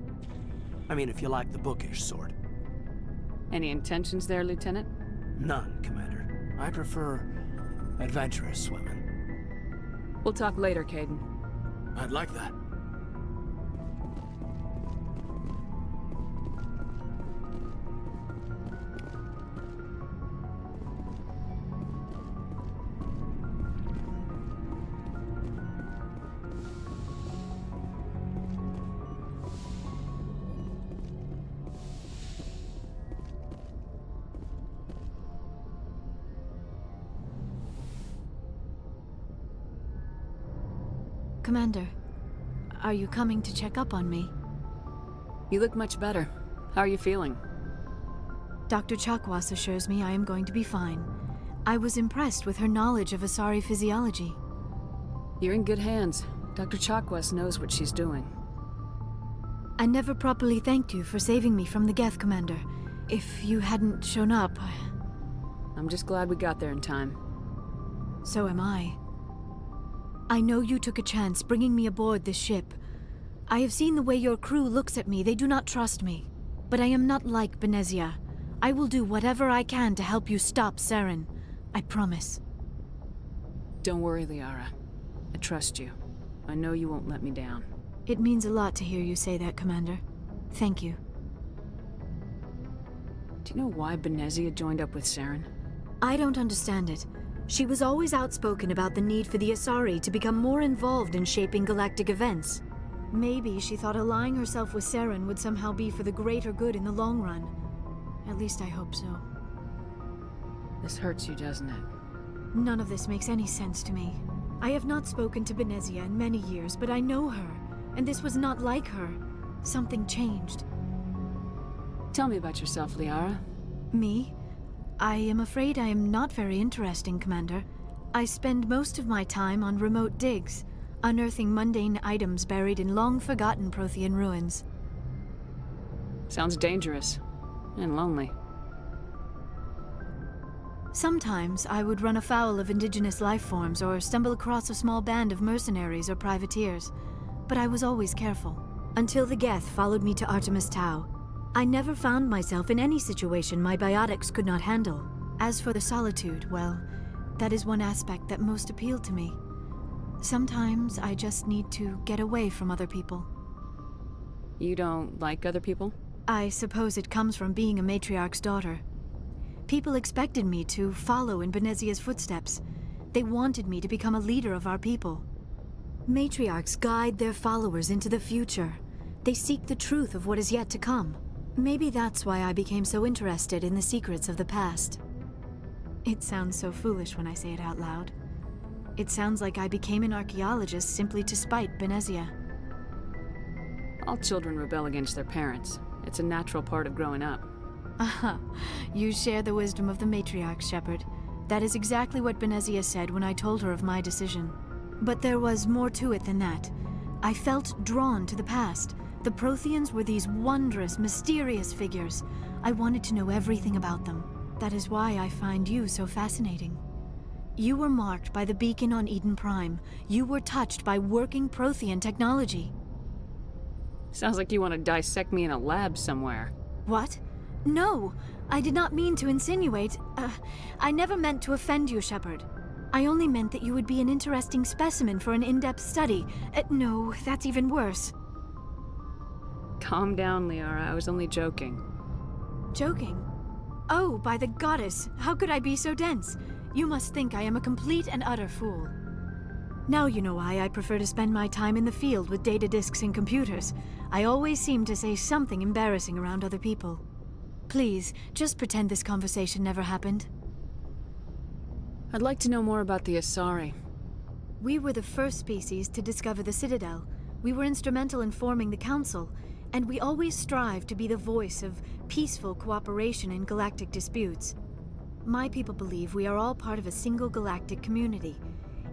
I mean, if you like the bookish sort. Any intentions there, Lieutenant? None, Commander. I prefer adventurous women. We'll talk later, Kaidan. I'd like that. Commander, are you coming to check up on me? You look much better. How are you feeling? Dr. Chakwas assures me I am going to be fine. I was impressed with her knowledge of Asari physiology. You're in good hands. Dr. Chakwas knows what she's doing. I never properly thanked you for saving me from the Geth, Commander. If you hadn't shown up... I'm just glad we got there in time. So am I. I know you took a chance bringing me aboard this ship. I have seen the way your crew looks at me. They do not trust me. But I am not like Benezia. I will do whatever I can to help you stop Saren. I promise. Don't worry, Liara. I trust you. I know you won't let me down. It means a lot to hear you say that, Commander. Thank you. Do you know why Benezia joined up with Saren? I don't understand it. She was always outspoken about the need for the Asari to become more involved in shaping galactic events. Maybe she thought allying herself with Saren would somehow be for the greater good in the long run. At least I hope so. This hurts you, doesn't it? None of this makes any sense to me. I have not spoken to Benezia in many years, but I know her, and this was not like her. Something changed. Tell me about yourself, Liara. Me? I am afraid I am not very interesting, Commander. I spend most of my time on remote digs, unearthing mundane items buried in long-forgotten Prothean ruins. Sounds dangerous. And lonely. Sometimes I would run afoul of indigenous life forms or stumble across a small band of mercenaries or privateers, but I was always careful. Until the Geth followed me to Artemis Tau. I never found myself in any situation my biotics could not handle. As for the solitude, well, that is one aspect that most appealed to me. Sometimes I just need to get away from other people. You don't like other people? I suppose it comes from being a matriarch's daughter. People expected me to follow in Benezia's footsteps. They wanted me to become a leader of our people. Matriarchs guide their followers into the future. They seek the truth of what is yet to come. Maybe that's why I became so interested in the secrets of the past. It sounds so foolish when I say it out loud. It sounds like I became an archaeologist simply to spite Benezia. All children rebel against their parents. It's a natural part of growing up. Aha, you share the wisdom of the matriarch, Shepard. That is exactly what Benezia said when I told her of my decision. But there was more to it than that. I felt drawn to the past. The Protheans were these wondrous, mysterious figures. I wanted to know everything about them. That is why I find you so fascinating. You were marked by the beacon on Eden Prime. You were touched by working Prothean technology. Sounds like you want to dissect me in a lab somewhere. What? No, I did not mean to insinuate. I never meant to offend you, Shepard. I only meant that you would be an interesting specimen for an in-depth study. No, that's even worse. Calm down, Liara. I was only joking. Joking? Oh, by the goddess, how could I be so dense? You must think I am a complete and utter fool. Now you know why I prefer to spend my time in the field with data disks and computers. I always seem to say something embarrassing around other people. Please, just pretend this conversation never happened. I'd like to know more about the Asari. We were the first species to discover the Citadel. We were instrumental in forming the Council, and we always strive to be the voice of peaceful cooperation in galactic disputes. My people believe we are all part of a single galactic community.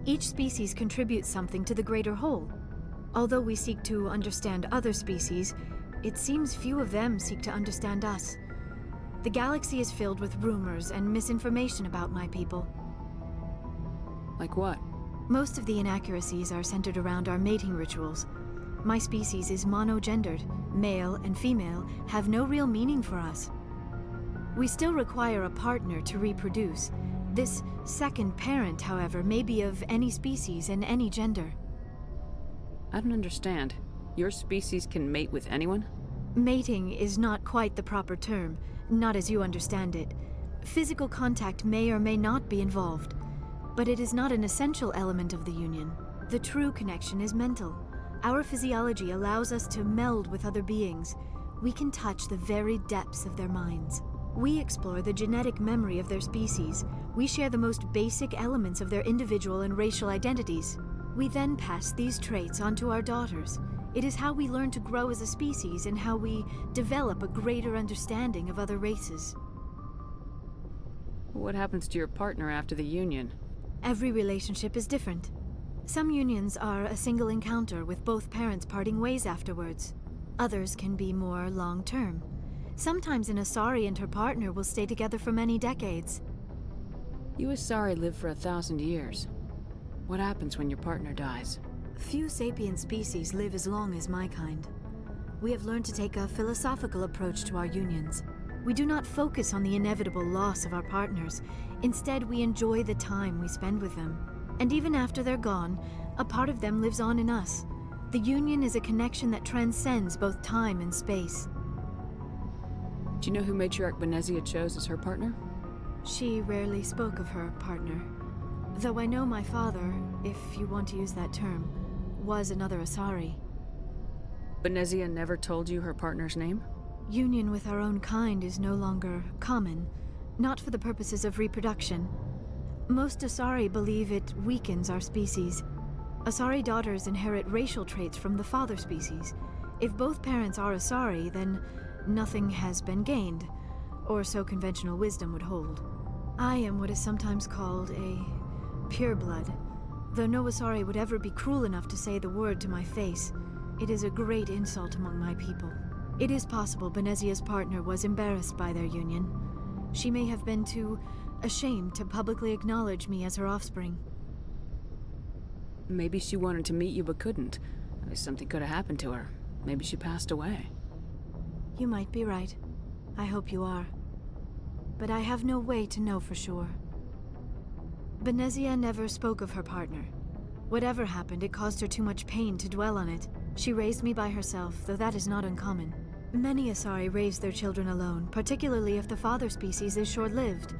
Each species contributes something to the greater whole. Although we seek to understand other species, it seems few of them seek to understand us. The galaxy is filled with rumors and misinformation about my people. Like what? Most of the inaccuracies are centered around our mating rituals. My species is monogendered. Male and female have no real meaning for us. We still require a partner to reproduce. This second parent, however, may be of any species and any gender. I don't understand. Your species can mate with anyone? Mating is not quite the proper term, not as you understand it. Physical contact may or may not be involved, but it is not an essential element of the union. The true connection is mental. Our physiology allows us to meld with other beings. We can touch the very depths of their minds. We explore the genetic memory of their species. We share the most basic elements of their individual and racial identities. We then pass these traits onto our daughters. It is how we learn to grow as a species and how we develop a greater understanding of other races. What happens to your partner after the union? Every relationship is different. Some unions are a single encounter with both parents parting ways afterwards. Others can be more long-term. Sometimes an Asari and her partner will stay together for many decades. You Asari live for 1,000 years. What happens when your partner dies? Few sapient species live as long as my kind. We have learned to take a philosophical approach to our unions. We do not focus on the inevitable loss of our partners. Instead, we enjoy the time we spend with them. And even after they're gone, a part of them lives on in us. The union is a connection that transcends both time and space. Do you know who Matriarch Benezia chose as her partner? She rarely spoke of her partner. Though I know my father, if you want to use that term, was another Asari. Benezia never told you her partner's name? Union with our own kind is no longer common, not for the purposes of reproduction. Most Asari believe it weakens our species. Asari daughters inherit racial traits from the father species. If both parents are Asari, then nothing has been gained, or so conventional wisdom would hold. I am what is sometimes called a pureblood. Though no Asari would ever be cruel enough to say the word to my face, it is a great insult among my people. It is possible Benezia's partner was embarrassed by their union. She may have been too ashamed to publicly acknowledge me as her offspring. Maybe she wanted to meet you but couldn't. Something could have happened to her. Maybe she passed away. You might be right. I hope you are. But I have no way to know for sure. Benezia never spoke of her partner. Whatever happened, it caused her too much pain to dwell on it. She raised me by herself, though that is not uncommon. Many Asari raise their children alone, particularly if the father species is short-lived.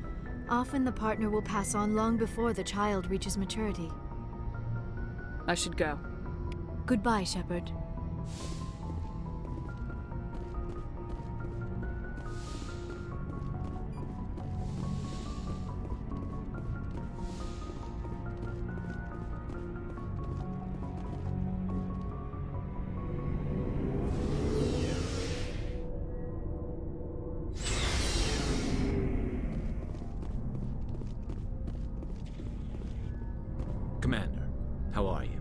Often the partner will pass on long before the child reaches maturity. I should go. Goodbye, Shepard. Commander, how are you?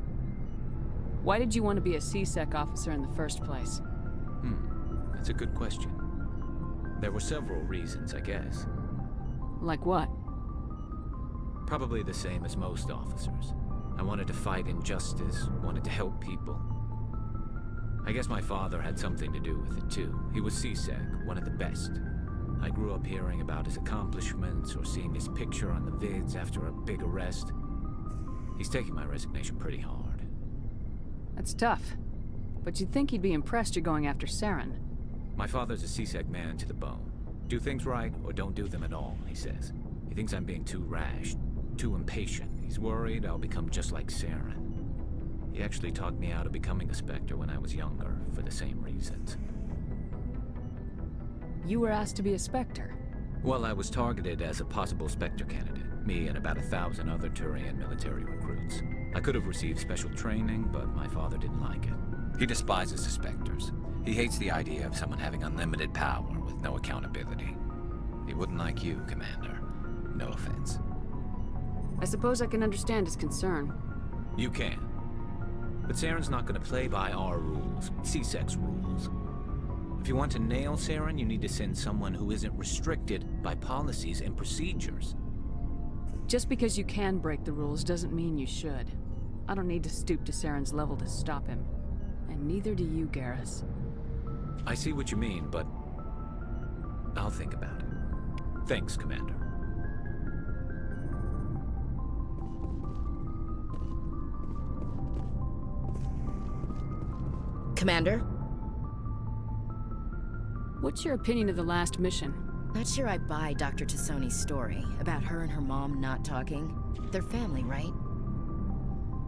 Why did you want to be a C-Sec officer in the first place? That's a good question. There were several reasons, I guess. Like what? Probably the same as most officers. I wanted to fight injustice, wanted to help people. I guess my father had something to do with it too. He was C-Sec, one of the best. I grew up hearing about his accomplishments or seeing his picture on the vids after a big arrest. He's taking my resignation pretty hard. That's tough. But you'd think he'd be impressed you're going after Saren. My father's a C-Sec man to the bone. Do things right, or don't do them at all, he says. He thinks I'm being too rash, too impatient. He's worried I'll become just like Saren. He actually talked me out of becoming a Spectre when I was younger, for the same reasons. You were asked to be a Spectre? Well, I was targeted as a possible Spectre candidate. Me and about 1,000 other Turian military recruits. I could have received special training, but my father didn't like it. He despises the Spectres. He hates the idea of someone having unlimited power with no accountability. He wouldn't like you, Commander. No offense. I suppose I can understand his concern. You can. But Saren's not going to play by our rules, C-Sec's rules. If you want to nail Saren, you need to send someone who isn't restricted by policies and procedures. Just because you can break the rules doesn't mean you should. I don't need to stoop to Saren's level to stop him. And neither do you, Garrus. I see what you mean, but I'll think about it. Thanks, Commander. Commander? What's your opinion of the last mission? Not sure I buy Dr. Tassoni's story about her and her mom not talking. They're family, right?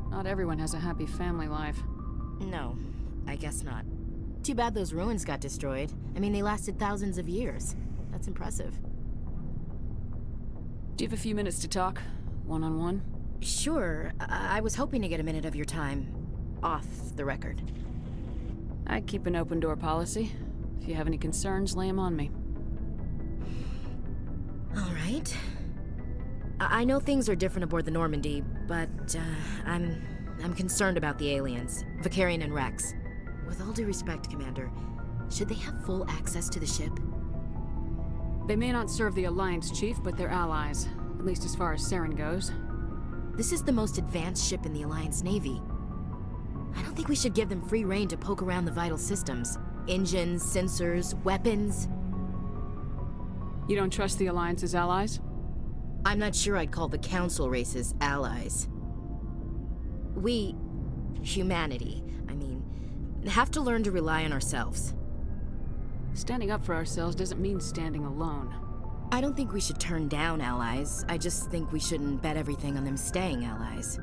Not everyone has a happy family life. No, I guess not. Too bad those ruins got destroyed. I mean, they lasted thousands of years. That's impressive. Do you have a few minutes to talk? One-on-one? Sure. I was hoping to get a minute of your time. Off the record. I keep an open door policy. If you have any concerns, lay them on me. All right. I know things are different aboard the Normandy, but I'm concerned about the aliens, Vicarian and Wrex. With all due respect, Commander, should they have full access to the ship? They may not serve the Alliance, Chief, but they're allies, at least as far as Saren goes. This is the most advanced ship in the Alliance Navy. I don't think we should give them free rein to poke around the vital systems. Engines, sensors, weapons. You don't trust the Alliance's allies? I'm not sure I'd call the Council races allies. We, humanity, I mean, have to learn to rely on ourselves. Standing up for ourselves doesn't mean standing alone. I don't think we should turn down allies. I just think we shouldn't bet everything on them staying allies.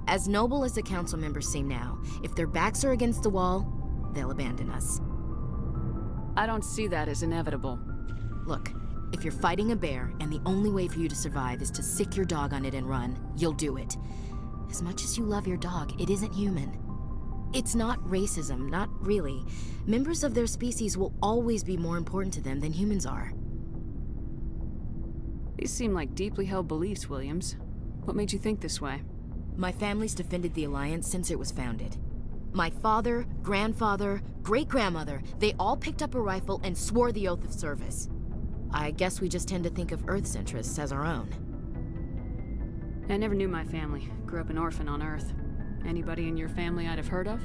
As noble as the Council members seem now, if their backs are against the wall, they'll abandon us. I don't see that as inevitable. Look, if you're fighting a bear and the only way for you to survive is to sick your dog on it and run, you'll do it. As much as you love your dog, it isn't human. It's not racism, not really. Members of their species will always be more important to them than humans are. These seem like deeply held beliefs, Williams. What made you think this way? My family's defended the Alliance since it was founded. My father, grandfather, great-grandmother, they all picked up a rifle and swore the oath of service. I guess we just tend to think of Earth's interests as our own. I never knew my family. Grew up an orphan on Earth. Anybody in your family I'd have heard of?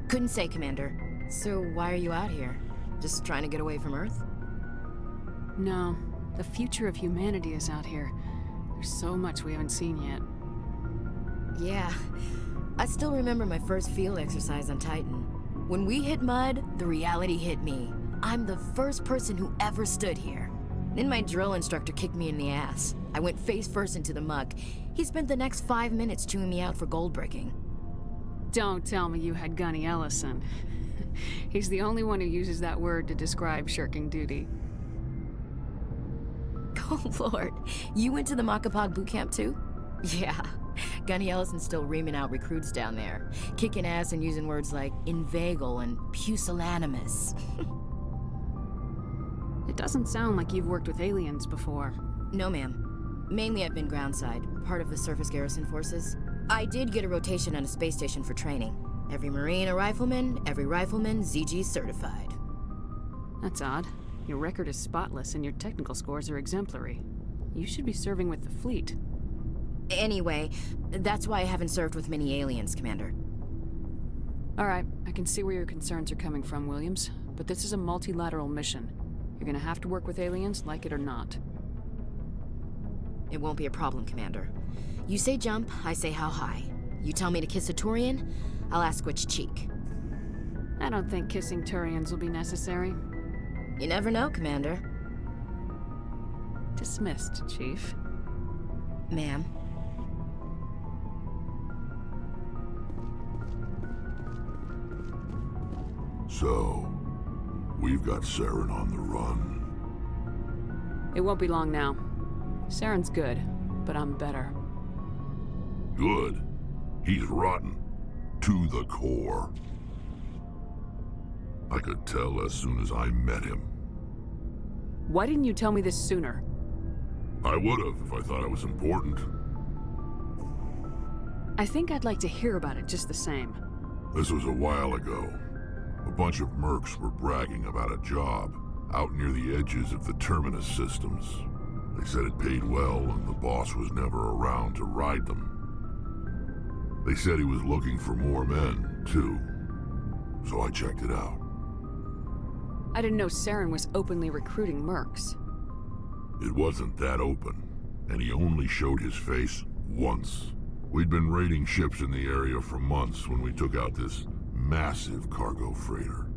Couldn't say, Commander. So why are you out here? Just trying to get away from Earth? No. The future of humanity is out here. There's so much we haven't seen yet. Yeah. I still remember my first field exercise on Titan. When we hit mud, the reality hit me. I'm the first person who ever stood here. Then my drill instructor kicked me in the ass. I went face first into the muck. He spent the next 5 minutes chewing me out for gold bricking. Don't tell me you had Gunny Ellison. He's the only one who uses that word to describe shirking duty. Oh Lord, you went to the Makapog boot camp too? Yeah, Gunny Ellison's still reaming out recruits down there, kicking ass and using words like inveigle and pusillanimous. It doesn't sound like you've worked with aliens before. No, ma'am. Mainly I've been groundside, part of the surface garrison forces. I did get a rotation on a space station for training. Every Marine a rifleman, every rifleman ZG certified. That's odd. Your record is spotless and your technical scores are exemplary. You should be serving with the fleet. Anyway, that's why I haven't served with many aliens, Commander. Alright, I can see where your concerns are coming from, Williams. But this is a multilateral mission. You're gonna have to work with aliens, like it or not. It won't be a problem, Commander. You say jump, I say how high. You tell me to kiss a Turian, I'll ask which cheek. I don't think kissing Turians will be necessary. You never know, Commander. Dismissed, Chief. Ma'am. So, we've got Saren on the run. It won't be long now. Saren's good, but I'm better. Good. He's rotten. To the core. I could tell as soon as I met him. Why didn't you tell me this sooner? I would've if I thought it was important. I think I'd like to hear about it just the same. This was a while ago. A bunch of mercs were bragging about a job out near the edges of the Terminus systems. They said it paid well and the boss was never around to ride them. They said he was looking for more men, too. So I checked it out. I didn't know Saren was openly recruiting mercs. It wasn't that open, and he only showed his face once. We'd been raiding ships in the area for months when we took out this massive cargo freighter.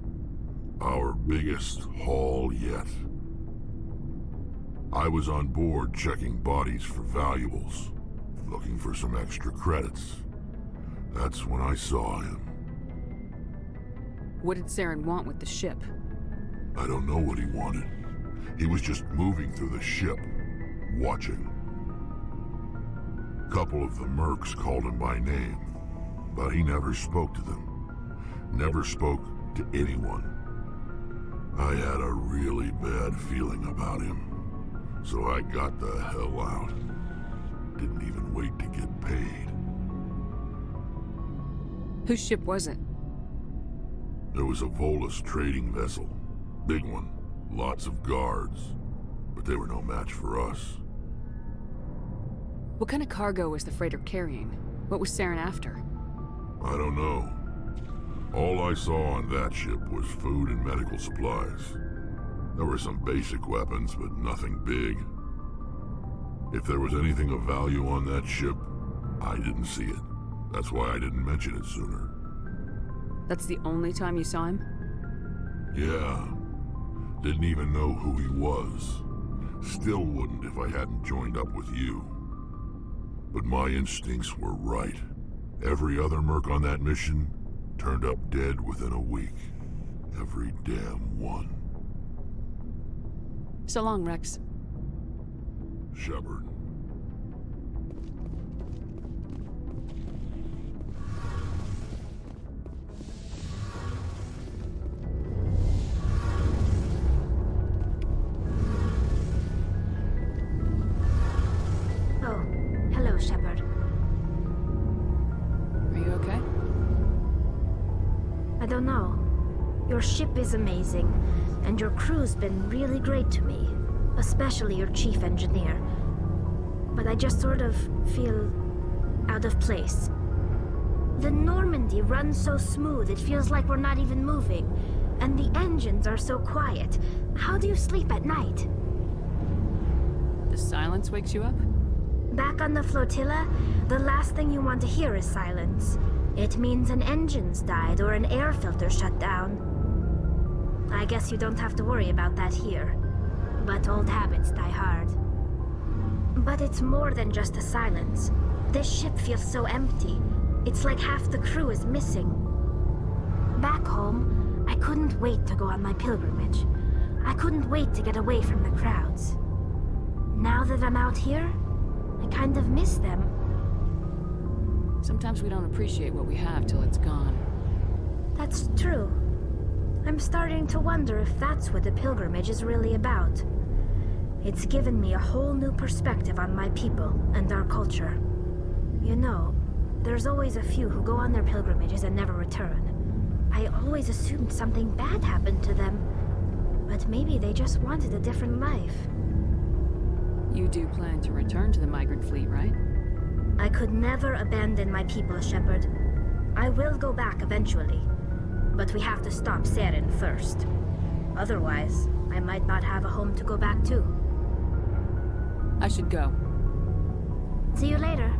Our biggest haul yet. I was on board checking bodies for valuables, looking for some extra credits. That's when I saw him. What did Saren want with the ship? I don't know what he wanted. He was just moving through the ship, watching. A couple of the mercs called him by name, but he never spoke to them. Never spoke to anyone. I had a really bad feeling about him, so I got the hell out. Didn't even wait to get paid. Whose ship was it? There was a Volus trading vessel. Big one. Lots of guards. But they were no match for us. What kind of cargo was the freighter carrying? What was Saren after? I don't know. All I saw on that ship was food and medical supplies. There were some basic weapons, but nothing big. If there was anything of value on that ship, I didn't see it. That's why I didn't mention it sooner. That's the only time you saw him? Yeah. Didn't even know who he was. Still wouldn't if I hadn't joined up with you. But my instincts were right. Every other merc on that mission turned up dead within a week. Every damn one. So long, Wrex. Shepard. Oh, hello, Shepard. Are you okay? I don't know. Your ship is amazing, and your crew's been really great to me, especially your chief engineer. But I just sort of feel out of place. The Normandy runs so smooth it feels like we're not even moving, and the engines are so quiet. How do you sleep at night? The silence wakes you up? Back on the flotilla, the last thing you want to hear is silence. It means an engine's died or an air filter shut down. I guess you don't have to worry about that here. But old habits die hard. But it's more than just the silence. This ship feels so empty. It's like half the crew is missing. Back home, I couldn't wait to go on my pilgrimage. I couldn't wait to get away from the crowds. Now that I'm out here, I kind of miss them. Sometimes we don't appreciate what we have till it's gone. That's true. I'm starting to wonder if that's what the pilgrimage is really about. It's given me a whole new perspective on my people and our culture. You know, there's always a few who go on their pilgrimages and never return. I always assumed something bad happened to them, but maybe they just wanted a different life. You do plan to return to the migrant fleet, right? I could never abandon my people, Shepard. I will go back eventually, but we have to stop Saren first. Otherwise, I might not have a home to go back to. I should go. See you later.